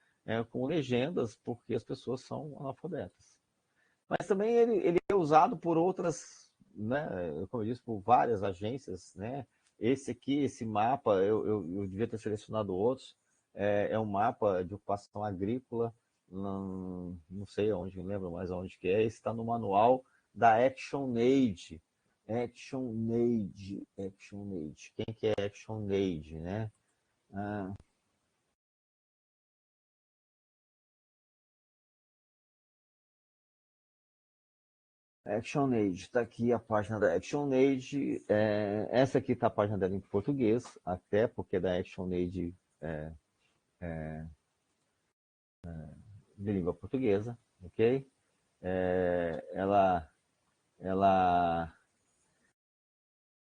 com legendas, porque as pessoas são analfabetas. Mas também ele é usado por outras, né, como eu disse, por várias agências, né? Esse aqui, esse mapa, eu devia ter selecionado outros, um mapa de ocupação agrícola, não sei onde, não lembro mais onde que é, esse está no manual da ActionAid. ActionAid. Quem que é ActionAid, né? Ah, ActionAid, está aqui a página da ActionAid. Essa aqui está a página dela em português, até porque é da ActionAid de língua portuguesa, ok? Ela, ela,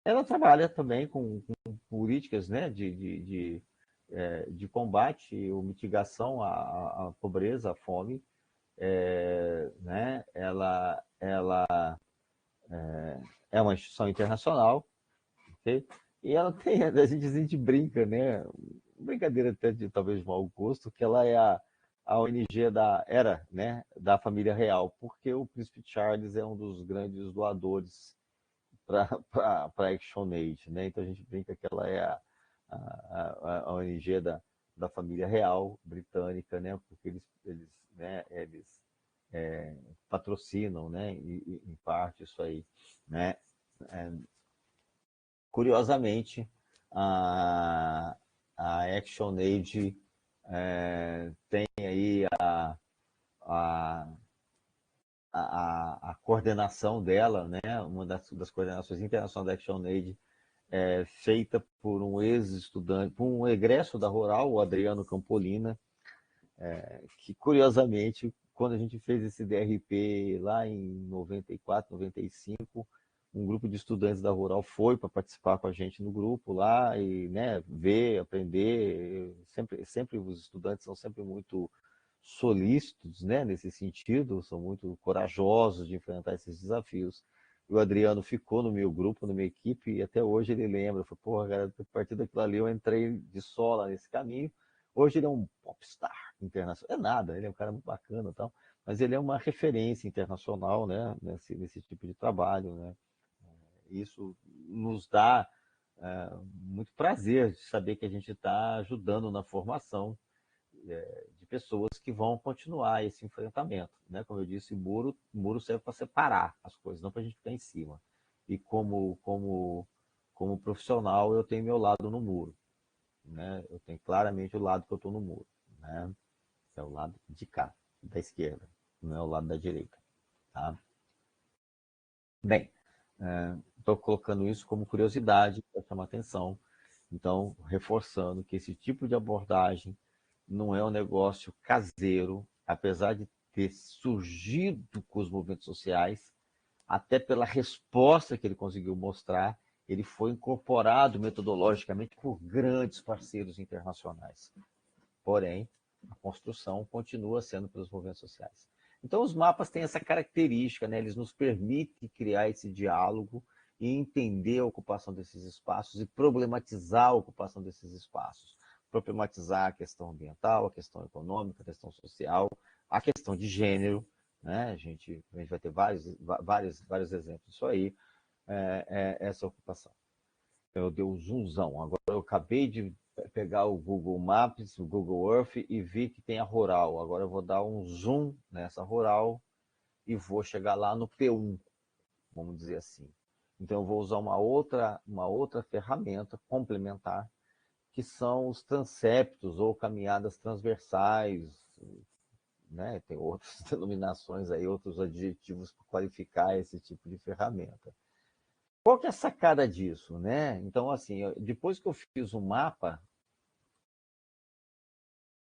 ela trabalha também com políticas, né, de combate ou mitigação à pobreza, à fome, né? Ela é uma instituição internacional, ok? E ela tem, a gente brinca, né? Brincadeira até de talvez de mau gosto, que ela é a ONG era, né, da família real, porque o Príncipe Charles é um dos grandes doadores para a ActionAid, né? Então a gente brinca que ela é a ONG da família real britânica, né? Porque eles patrocinam, né? Em parte isso aí, né? É, Curiosamente, a, a ActionAid tem aí a, a coordenação dela, né? Uma das coordenações internacionais da ActionAid feita por um ex-estudante, por um egresso da Rural, o Adriano Campolina, que curiosamente, quando a gente fez esse DRP lá em 94, 95, um grupo de estudantes da Rural foi para participar com a gente no grupo lá e, né, ver, aprender. Sempre os estudantes são sempre muito solícitos, né, nesse sentido, são muito corajosos de enfrentar esses desafios. E o Adriano ficou no meu grupo, na minha equipe, e até hoje ele lembra. Falei, porra, cara, a partir daquilo ali eu entrei de sola nesse caminho. Hoje ele é um popstar internacional. É nada, ele é um cara muito bacana e tal, mas ele é uma referência internacional, né, nesse tipo de trabalho, né. Isso nos dá muito prazer de saber que a gente está ajudando na formação de pessoas que vão continuar esse enfrentamento, né? Como eu disse, muro serve para separar as coisas, não para a gente ficar em cima. E como profissional, eu tenho meu lado no muro, né? Eu tenho claramente o lado que eu estou no muro, né? É o lado de cá, da esquerda, não é o lado da direita, tá? Bem, estou colocando isso como curiosidade para chamar atenção. Então, reforçando que esse tipo de abordagem não é um negócio caseiro, apesar de ter surgido com os movimentos sociais, até pela resposta que ele conseguiu mostrar, ele foi incorporado metodologicamente por grandes parceiros internacionais. Porém, a construção continua sendo pelos movimentos sociais. Então, os mapas têm essa característica, né? Eles nos permitem criar esse diálogo e entender a ocupação desses espaços e problematizar a ocupação desses espaços. Problematizar a questão ambiental, a questão econômica, a questão social, a questão de gênero, né? A gente vai ter vários exemplos disso aí, essa ocupação. Eu dei um zoomzão. Agora eu acabei de pegar o Google Maps, o Google Earth e vi que tem a Rural. Agora eu vou dar um zoom nessa Rural e vou chegar lá no P1, vamos dizer assim. Então eu vou usar uma outra ferramenta complementar, que são os transeptos ou caminhadas transversais, né? Tem outras denominações aí, outros adjetivos para qualificar esse tipo de ferramenta. Qual que é a sacada disso, né? Então, assim, depois que eu fiz o mapa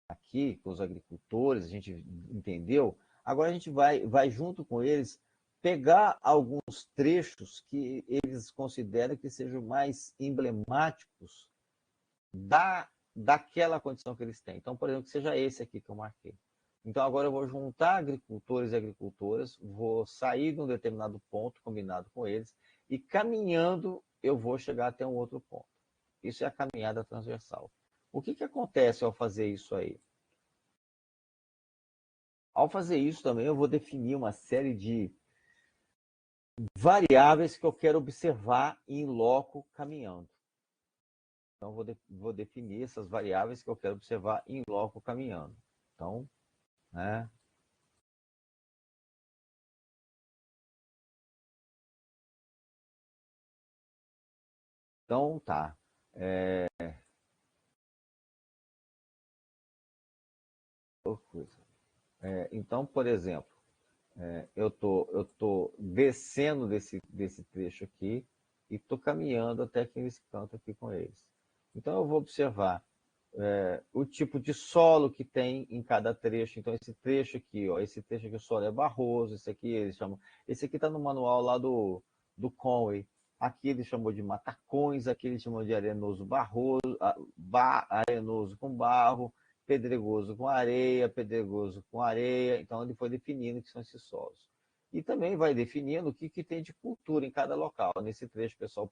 aqui com os agricultores, a gente entendeu, agora a gente vai junto com eles pegar alguns trechos que eles consideram que sejam mais emblemáticos daquela condição que eles têm. Então, por exemplo, que seja esse aqui que eu marquei. Então, agora eu vou juntar agricultores e agricultoras, vou sair de um determinado ponto combinado com eles e caminhando eu vou chegar até um outro ponto. Isso é a caminhada transversal. O que acontece ao fazer isso aí? Ao fazer isso também, eu vou definir uma série de variáveis que eu quero observar em loco caminhando. Então, vou definir essas variáveis que eu quero observar em loco caminhando. Então, né? Então, tá. Então, por exemplo, eu tô descendo desse trecho aqui e estou caminhando até aqui nesse canto aqui com eles. Então, eu vou observar o tipo de solo que tem em cada trecho. Então, esse trecho aqui, ó, esse trecho aqui, o solo é barroso, esse aqui eles chamam. Esse aqui está no manual lá do Conway. Aqui ele chamou de matacões, aqui ele chamou de arenoso barroso, arenoso com barro, pedregoso com areia, pedregoso com areia. Então, ele foi definindo o que são esses solos. E também vai definindo o que tem de cultura em cada local. Nesse trecho, o pessoal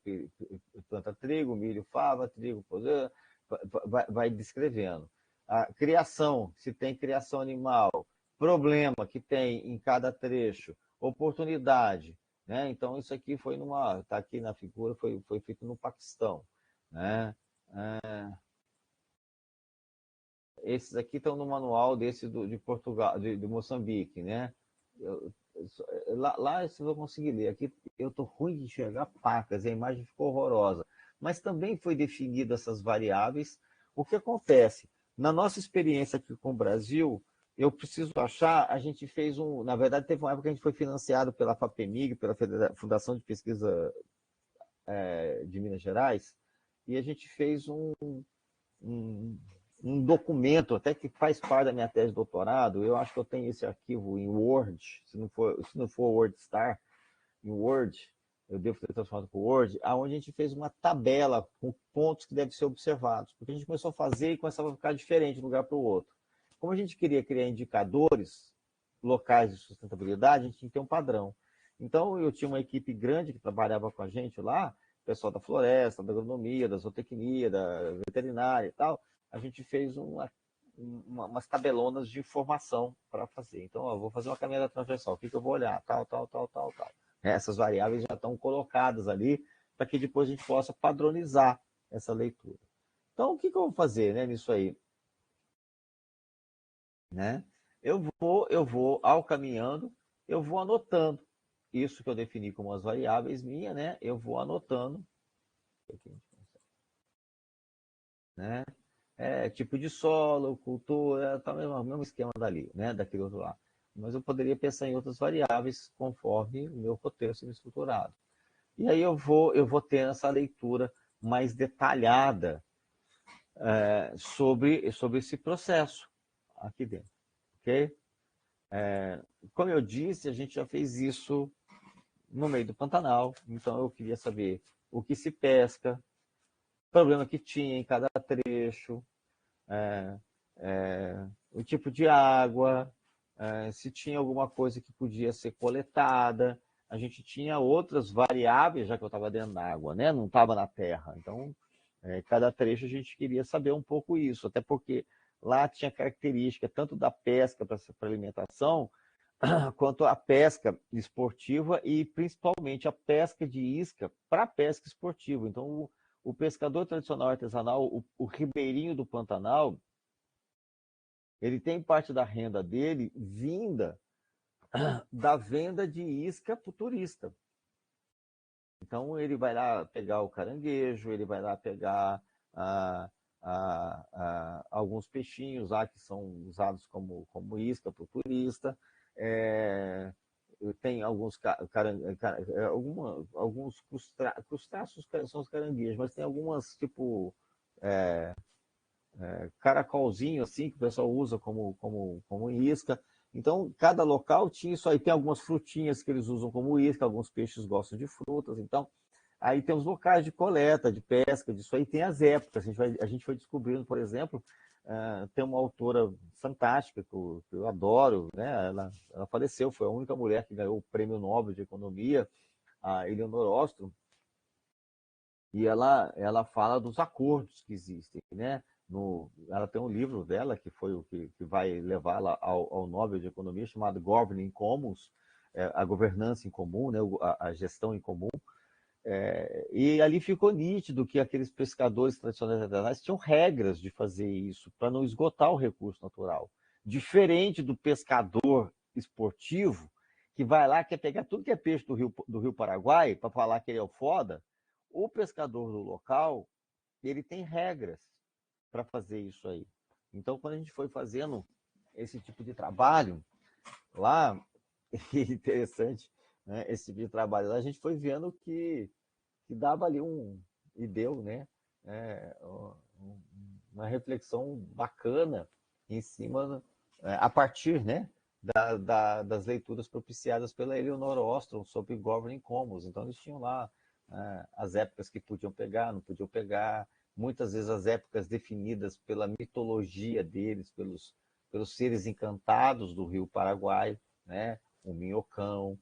planta trigo, milho, fava, trigo, vai descrevendo. A criação, se tem criação animal, problema que tem em cada trecho, oportunidade, né? Então isso aqui foi tá aqui na figura, foi feito no Paquistão, né? Esses aqui estão no manual de Portugal, de Moçambique, né? Lá você vai conseguir ler. Aqui eu estou ruim de enxergar pacas, a imagem ficou horrorosa. Mas também foi definida essas variáveis. O que acontece? Na nossa experiência aqui com o Brasil, eu preciso achar, a gente fez na verdade, teve uma época que a gente foi financiado pela FAPEMIG, pela Fundação de Pesquisa de Minas Gerais, e a gente fez um, um documento, até que faz parte da minha tese de doutorado. Eu acho que eu tenho esse arquivo em Word, se não for WordStar, em Word, eu devo ter transformado para o Word, onde a gente fez uma tabela com pontos que devem ser observados, porque a gente começou a fazer e começava a ficar diferente de um lugar para o outro. Como a gente queria criar indicadores locais de sustentabilidade, a gente tinha que ter um padrão. Então, eu tinha uma equipe grande que trabalhava com a gente lá, pessoal da floresta, da agronomia, da zootecnia, da veterinária e tal. A gente fez umas tabelonas de informação para fazer. Então, eu vou fazer uma caminhada transversal. O que eu vou olhar? Tal, tal, tal, tal, tal. Essas variáveis já estão colocadas ali para que depois a gente possa padronizar essa leitura. Então, o que eu vou fazer, né, nisso aí? Né? Ao caminhando, eu vou anotando isso que eu defini como as variáveis minhas, né? Eu vou anotando, né? Tipo de solo, cultura, tá mesmo esquema dali, né? Daquele outro lado. Mas eu poderia pensar em outras variáveis conforme o meu roteiro sendo estruturado. E aí eu vou ter essa leitura mais detalhada sobre esse processo aqui dentro, ok? Como eu disse, a gente já fez isso no meio do Pantanal, então eu queria saber o que se pesca, problema que tinha em cada trecho, é, o tipo de água, se tinha alguma coisa que podia ser coletada. A gente tinha outras variáveis, já que eu estava dentro da água, né? Não estava na terra. Então, cada trecho a gente queria saber um pouco isso, até porque lá tinha característica tanto da pesca para alimentação, quanto a pesca esportiva e principalmente a pesca de isca para pesca esportiva. Então, o pescador tradicional artesanal, o ribeirinho do Pantanal, ele tem parte da renda dele vinda da venda de isca para o turista. Então, ele vai lá pegar o caranguejo, ele vai lá pegar alguns peixinhos lá que são usados como isca para o turista. É, tem alguns crustáceos são os caranguejos, mas tem algumas, tipo, caracolzinho, assim, que o pessoal usa como isca. Então, cada local tinha isso aí. Tem algumas frutinhas que eles usam como isca, alguns peixes gostam de frutas. Então, aí tem os locais de coleta, de pesca, disso aí. Tem as épocas. A gente foi descobrindo, por exemplo, tem uma autora fantástica que eu adoro, né? Ela faleceu, foi a única mulher que ganhou o Prêmio Nobel de Economia, a Eleanor Ostrom. e ela fala dos acordos que existem, né? Ela tem um livro dela, que foi o que vai levá-la ao Nobel de Economia, chamado Governing Commons, a governança em comum, né? A gestão em comum. E ali ficou nítido que aqueles pescadores tradicionais artesanais tinham regras de fazer isso, para não esgotar o recurso natural. Diferente do pescador esportivo, que vai lá, quer pegar tudo que é peixe do Rio Paraguai, para falar que ele é o foda, o pescador do local, ele tem regras para fazer isso aí. Então, quando a gente foi fazendo esse tipo de trabalho lá, interessante, né, esse tipo de trabalho lá, a gente foi vendo que dava ali e deu, né, é, uma reflexão bacana em cima, a partir, né, das leituras propiciadas pela Eleanor Ostrom sobre Governing Commons. Então eles tinham lá as épocas que podiam pegar, não podiam pegar, muitas vezes as épocas definidas pela mitologia deles, pelos seres encantados do Rio Paraguai, né, o minhocão,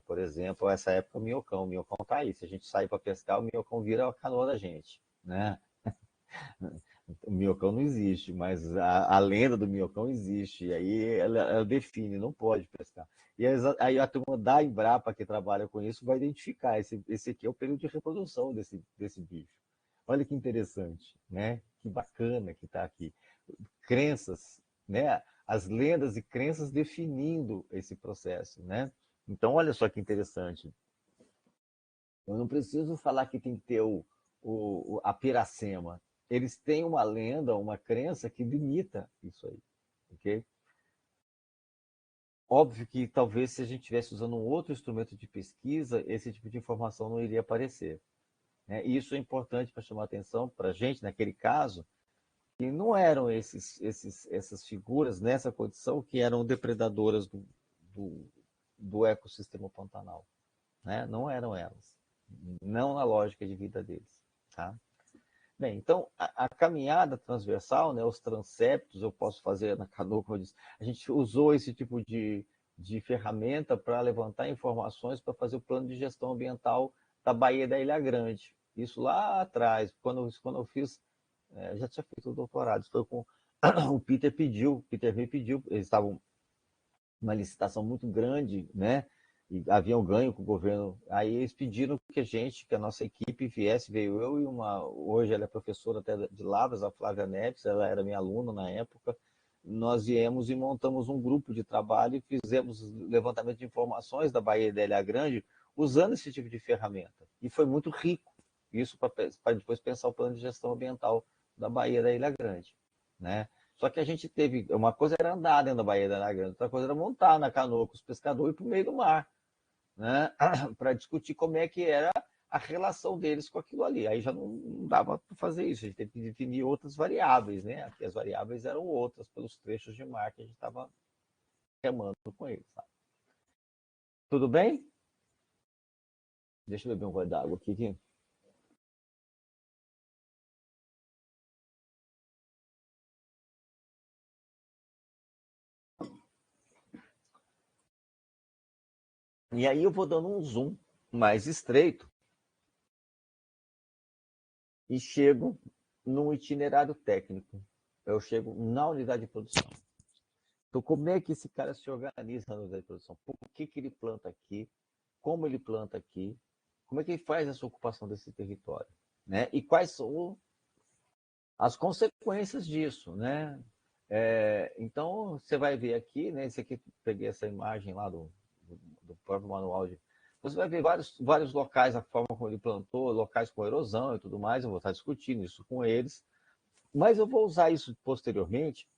por exemplo, essa época o minhocão tá aí. Se a gente sair para pescar, o minhocão vira a canoa da gente, né? O minhocão não existe, mas a lenda do minhocão existe. E aí ela define, não pode pescar. E aí a turma da Embrapa, que trabalha com isso, vai identificar. Esse aqui é o período de reprodução desse bicho. Olha que interessante, né? Que bacana que está aqui. Crenças, né? As lendas e crenças definindo esse processo, né? Então, olha só que interessante. Eu não preciso falar que tem que ter a piracema. Eles têm uma lenda, uma crença que limita isso aí. Okay? Óbvio que talvez se a gente estivesse usando um outro instrumento de pesquisa, esse tipo de informação não iria aparecer. Né? E isso é importante para chamar atenção para a gente, naquele caso, que não eram essas figuras nessa condição que eram depredadoras do, do ecossistema pantanal. Né? Não eram elas. Não na lógica de vida deles. Tá? Bem, então, a caminhada transversal, né, os transeptos, eu posso fazer na canoa, como eu disse, a gente usou esse tipo de ferramenta para levantar informações para fazer o plano de gestão ambiental da Baía da Ilha Grande. Isso lá atrás, quando eu fiz, já tinha feito o doutorado, foi com o Peter me pediu, eles estavam uma licitação muito grande, né? E haviam ganho com o governo. Aí eles pediram que a nossa equipe viesse, veio eu e hoje ela é professora até de Lavras, a Flávia Neves, ela era minha aluna na época. Nós viemos e montamos um grupo de trabalho e fizemos levantamento de informações da Baía da Ilha Grande usando esse tipo de ferramenta. E foi muito rico isso para depois pensar o plano de gestão ambiental da Baía da Ilha Grande, né? Só que a gente teve. Uma coisa era andar dentro da Baía da Ilha Grande, outra coisa era montar na canoa com os pescadores e ir para o meio do mar, né? Para discutir como é que era a relação deles com aquilo ali. Aí já não dava para fazer isso, a gente teve que definir outras variáveis, né? Aqui as variáveis eram outras, pelos trechos de mar que a gente estava remando com eles. Tá? Tudo bem? Deixa eu beber um gole d'água aqui. E aí eu vou dando um zoom mais estreito e chego num itinerário técnico. Eu chego na unidade de produção. Então, como é que esse cara se organiza na unidade de produção? Por que ele planta aqui? Como ele planta aqui? Como é que ele faz essa ocupação desse território? Né? E quais são as consequências disso? Né? Então, você vai ver aqui, né? Esse aqui, peguei essa imagem lá do próprio manual de. Você vai ver vários locais, a forma como ele plantou, locais com erosão e tudo mais. Eu vou estar discutindo isso com eles. Mas eu vou usar isso posteriormente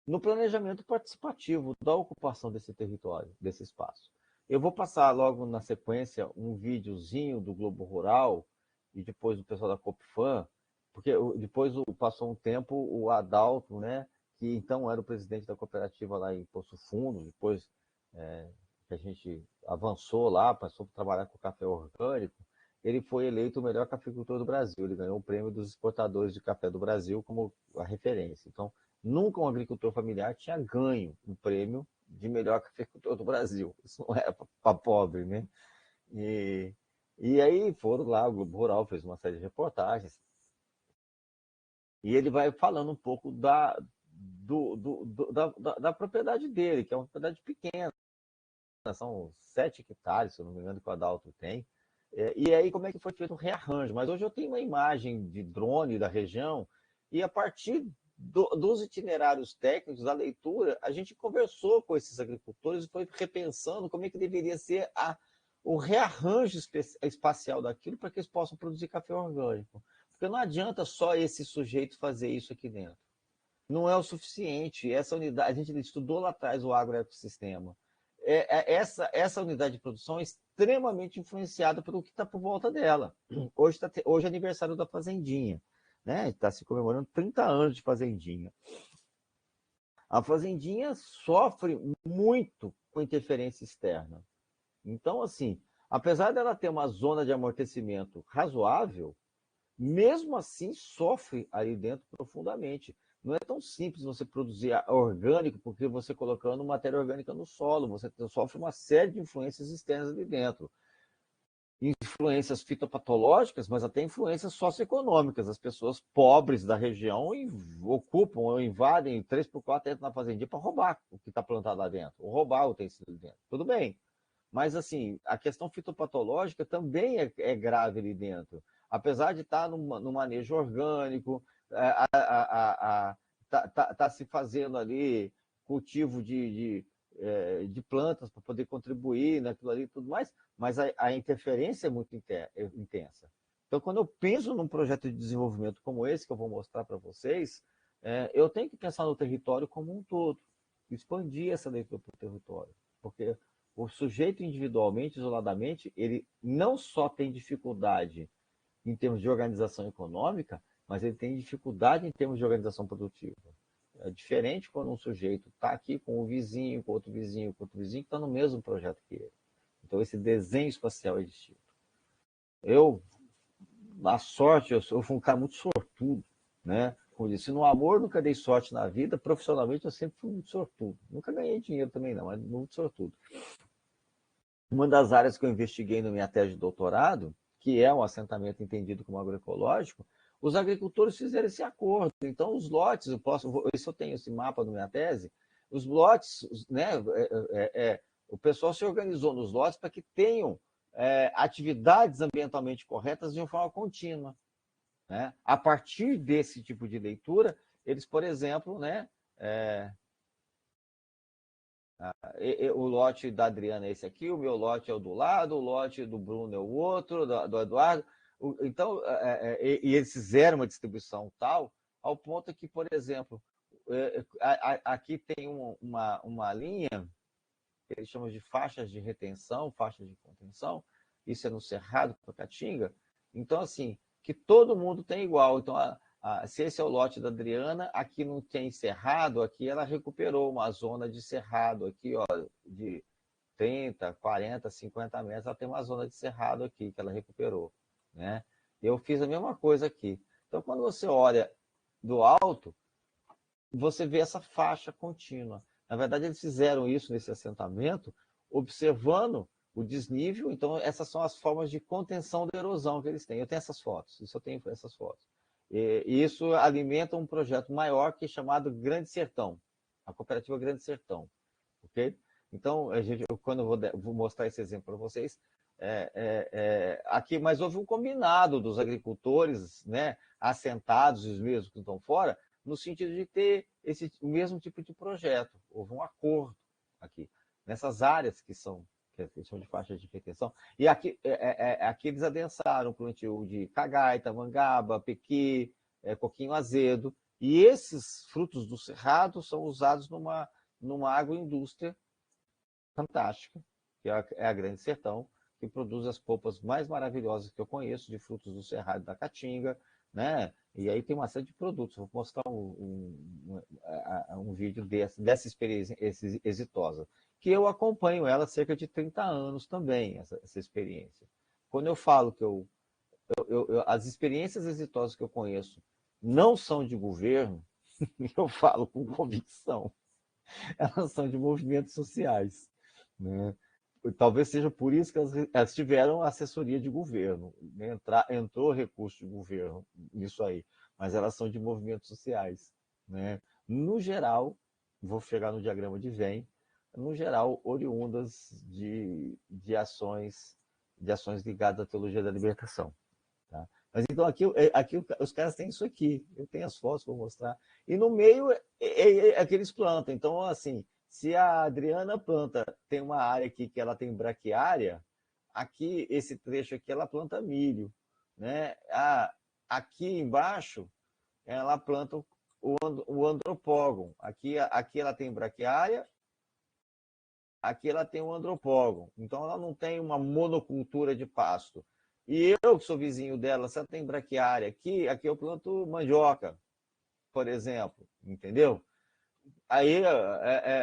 no planejamento participativo da ocupação desse território, desse espaço. Eu vou passar logo na sequência um videozinho do Globo Rural e depois do pessoal da Copfam, porque depois passou um tempo o Adalto, né, que então era o presidente da cooperativa lá em Poço Fundo, depois que a gente avançou lá, passou a trabalhar com café orgânico, ele foi eleito o melhor cafeicultor do Brasil. Ele ganhou o prêmio dos exportadores de café do Brasil como a referência. Então, nunca um agricultor familiar tinha ganho o prêmio de melhor cafeicultor do Brasil. Isso não era para pobre, né? E E aí foram lá, o Globo Rural fez uma série de reportagens, e ele vai falando um pouco da propriedade dele, que é uma propriedade pequena, são 7 hectares, se eu não me engano, que o Adalto tem. E aí, como é que foi feito o rearranjo? Mas hoje eu tenho uma imagem de drone da região, e a partir dos itinerários técnicos, da leitura, a gente conversou com esses agricultores e foi repensando como é que deveria ser o rearranjo espacial daquilo para que eles possam produzir café orgânico. Porque não adianta só esse sujeito fazer isso aqui dentro. Não é o suficiente. Essa unidade, a gente estudou lá atrás o agroecossistema. Essa unidade de produção é extremamente influenciada pelo que está por volta dela. Hoje é aniversário da Fazendinha, né? Está se comemorando 30 anos de Fazendinha. A Fazendinha sofre muito com interferência externa. Então, assim, apesar dela ter uma zona de amortecimento razoável, mesmo assim sofre ali dentro profundamente. Não é tão simples você produzir orgânico porque você colocando matéria orgânica no solo, você sofre uma série de influências externas ali dentro. Influências fitopatológicas, mas até influências socioeconômicas. As pessoas pobres da região ocupam ou invadem 3x4 entram na fazendinha para roubar o que está plantado lá dentro, ou roubar o utensílio ali dentro. Tudo bem, mas, assim, a questão fitopatológica também é grave ali dentro. Apesar de estar no manejo orgânico, tá se fazendo ali cultivo de plantas para poder contribuir naquilo ali e tudo mais, mas a interferência é muito intensa. Então, quando eu penso num projeto de desenvolvimento como esse, que eu vou mostrar para vocês, eu tenho que pensar no território como um todo, expandir essa leitura para o território, porque o sujeito individualmente, isoladamente, ele não só tem dificuldade em termos de organização econômica, mas ele tem dificuldade em termos de organização produtiva. É diferente quando um sujeito está aqui com um vizinho, com outro vizinho, com outro vizinho, que está no mesmo projeto que ele. Então, esse desenho espacial é distinto. Eu, na sorte, eu fui um cara muito sortudo, né? Como eu disse, no amor nunca dei sorte na vida, profissionalmente eu sempre fui muito sortudo. Nunca ganhei dinheiro também não, mas muito sortudo. Uma das áreas que eu investiguei na minha tese de doutorado, que é um assentamento entendido como agroecológico, os agricultores fizeram esse acordo. Então, os lotes, isso eu tenho esse mapa na minha tese, os lotes, né, o pessoal se organizou nos lotes para que tenham atividades ambientalmente corretas de uma forma contínua. Né? A partir desse tipo de leitura, eles, por exemplo, né, o lote da Adriana é esse aqui, o meu lote é o do lado, o lote do Bruno é o outro, do Eduardo. Então, e eles fizeram uma distribuição tal, ao ponto que, por exemplo, aqui tem uma linha, que eles chamam de faixas de retenção, faixas de contenção, isso é no Cerrado, com a Caatinga. Então, assim, que todo mundo tem igual. Então, se esse é o lote da Adriana, aqui não tem cerrado, aqui ela recuperou uma zona de cerrado aqui, ó, de 30, 40, 50 metros, ela tem uma zona de cerrado aqui que ela recuperou, né? Eu fiz a mesma coisa aqui. Então, quando você olha do alto, você vê essa faixa contínua. Na verdade, eles fizeram isso nesse assentamento, observando o desnível. Então, essas são as formas de contenção da erosão que eles têm. Eu tenho essas fotos, isso eu tenho essas fotos. E isso alimenta um projeto maior que é chamado Grande Sertão, a cooperativa Grande Sertão, ok? Então, quando eu vou mostrar esse exemplo para vocês, aqui, mas houve um combinado dos agricultores, né, assentados e os mesmos que estão fora, no sentido de ter o mesmo tipo de projeto. Houve um acordo aqui, nessas áreas que são de faixas de retenção. E aqui eles adensaram o plantio de cagaita, mangaba, pequi, coquinho azedo. E esses frutos do cerrado são usados numa agroindústria fantástica, que é a Grande Sertão, que produz as polpas mais maravilhosas que eu conheço de frutos do cerrado da Caatinga, né? E aí tem uma série de produtos. Vou mostrar um vídeo dessa experiência exitosa, que eu acompanho ela há cerca de 30 anos também, essa experiência. Quando eu falo que as experiências exitosas que eu conheço não são de governo, eu falo com convicção. Elas são de movimentos sociais, né? talvez seja por isso que elas tiveram assessoria de governo, né? Entrou recurso de governo nisso aí, mas elas são de movimentos sociais, né? No geral, vou chegar no diagrama de Venn, no geral, oriundas de ações ligadas à teologia da libertação. Tá? Mas então aqui os caras têm isso aqui, eu tenho as fotos para mostrar, e no meio é que eles plantam. Então, assim, se a Adriana planta, tem uma área aqui que ela tem braquiária, aqui, esse trecho aqui, ela planta milho. Né? Aqui embaixo, ela planta o andropógon. Aqui ela tem braquiária, aqui ela tem um andropógon. Então ela não tem uma monocultura de pasto. E eu, que sou vizinho dela, se ela tem braquiária aqui eu planto mandioca, por exemplo, entendeu? Aí,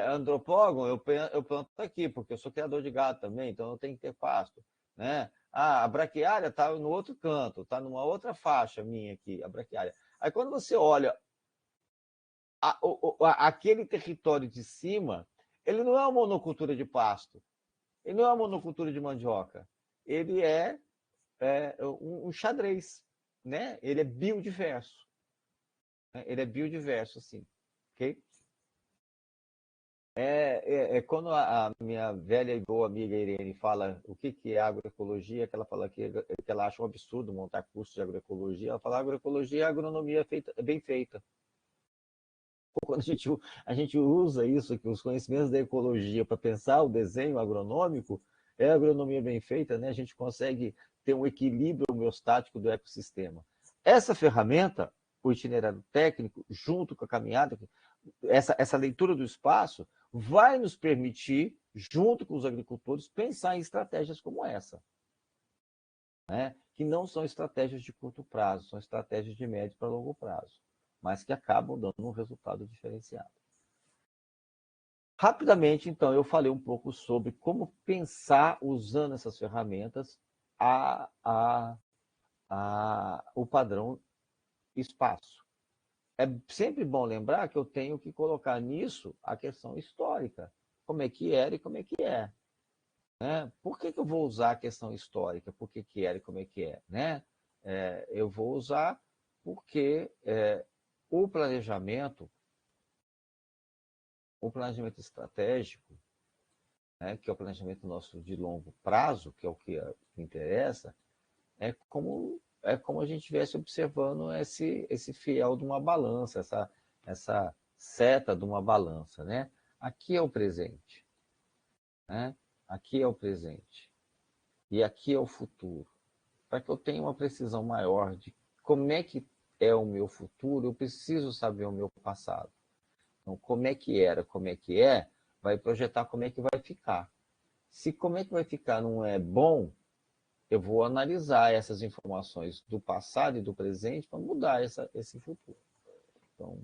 andropógon, eu planto aqui, porque eu sou criador de gado também, então eu tenho que ter pasto. Né? A braquiária está no outro canto, está numa outra faixa minha aqui, a braquiária. Aí quando você olha aquele território de cima, ele não é uma monocultura de pasto, ele não é uma monocultura de mandioca, ele é um xadrez, né? Ele é biodiverso, né? Ele é biodiverso, assim, ok? Quando a minha velha e boa amiga Irene fala o que é agroecologia, que ela fala que ela acha um absurdo montar curso de agroecologia, ela fala agroecologia é agronomia bem feita. Quando a gente usa isso, que os conhecimentos da ecologia para pensar o desenho agronômico, é agronomia bem feita, né? A gente consegue ter um equilíbrio homeostático do ecossistema. Essa ferramenta, o itinerário técnico, junto com a caminhada, essa leitura do espaço, vai nos permitir, junto com os agricultores, pensar em estratégias como essa, né? Que não são estratégias de curto prazo, são estratégias de médio para longo prazo, mas que acabam dando um resultado diferenciado. Rapidamente, então, eu falei um pouco sobre como pensar usando essas ferramentas o padrão espaço. É sempre bom lembrar que eu tenho que colocar nisso a questão histórica. Como é que era e como é que é. Né? Por que eu vou usar a questão histórica? Por que era e como é que é? Né? Eu vou usar porque o planejamento estratégico, né, que é o planejamento nosso de longo prazo, que é o que interessa, é como a gente estivesse observando esse fiel de uma balança, essa seta de uma balança. Né? Aqui é o presente, né? Aqui é o presente e aqui é o futuro. Para que eu tenha uma precisão maior de como é que é o meu futuro, eu preciso saber o meu passado. Então, como é que era, como é que vai projetar como é que vai ficar. Se como é que vai ficar não é bom, eu vou analisar essas informações do passado e do presente para mudar esse futuro. Então,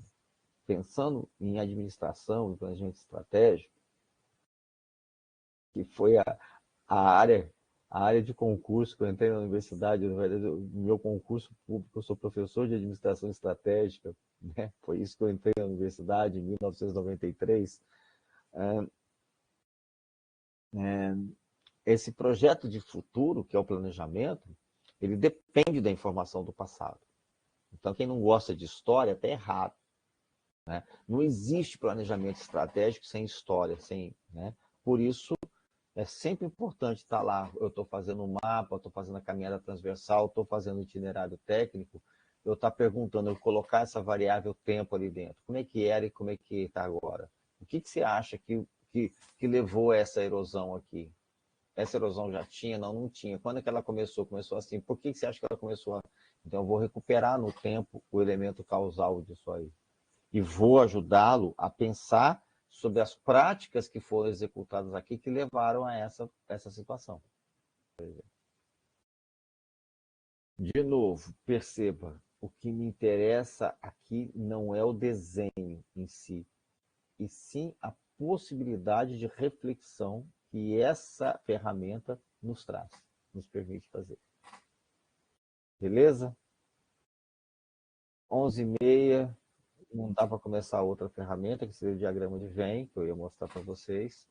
pensando em administração e planejamento estratégico, que foi a área a área de concurso que eu entrei na universidade, no meu concurso público, eu sou professor de administração estratégica, né? Foi isso que eu entrei na universidade em 1993. É, é, esse projeto de futuro, que é o planejamento, ele depende da informação do passado. Então, quem não gosta de história está errado. Né? Não existe planejamento estratégico sem história, né? Por isso, é sempre importante estar lá. Eu estou fazendo um mapa, estou fazendo a caminhada transversal, estou fazendo o itinerário técnico, eu estou perguntando, eu colocar essa variável tempo ali dentro. Como é que era e como é que está agora? O que você acha que levou a essa erosão aqui? Essa erosão já tinha? Não tinha. Quando é que ela começou? Começou assim. Por que você acha que ela começou? Então, eu vou recuperar no tempo o elemento causal disso aí. E vou ajudá-lo a pensar sobre as práticas que foram executadas aqui que levaram a essa situação. De novo, perceba, o que me interessa aqui não é o desenho em si, e sim a possibilidade de reflexão que essa ferramenta nos traz, nos permite fazer. Beleza? 11h30, não dá para começar outra ferramenta, que seria o diagrama de Venn, que eu ia mostrar para vocês.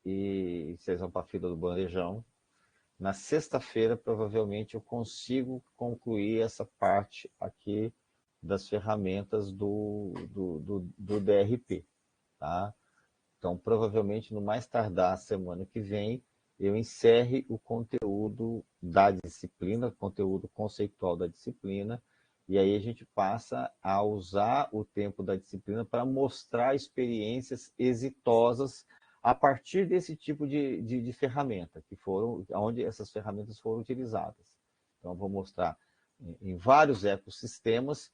e vocês vão para a fila do bandejão. Na sexta-feira, provavelmente, eu consigo concluir essa parte aqui das ferramentas do DRP, tá? Então, provavelmente, no mais tardar, semana que vem, eu encerre o conteúdo da disciplina, o conteúdo conceitual da disciplina, e aí a gente passa a usar o tempo da disciplina para mostrar experiências exitosas a partir desse tipo de ferramenta, que foram, onde essas ferramentas foram utilizadas. Então, eu vou mostrar em vários ecossistemas,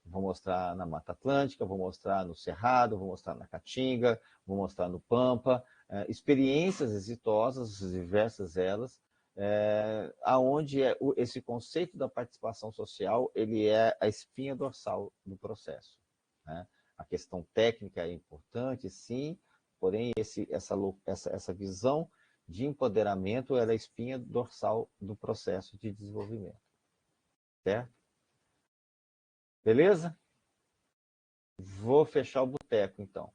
vou mostrar na Mata Atlântica, vou mostrar no Cerrado, vou mostrar na Caatinga, vou mostrar no Pampa, experiências exitosas, diversas elas, aonde esse conceito da participação social ele é a espinha dorsal do processo, né? A questão técnica é importante, sim, porém essa visão de empoderamento é a espinha dorsal do processo de desenvolvimento, certo? Beleza? Vou fechar o boteco, então.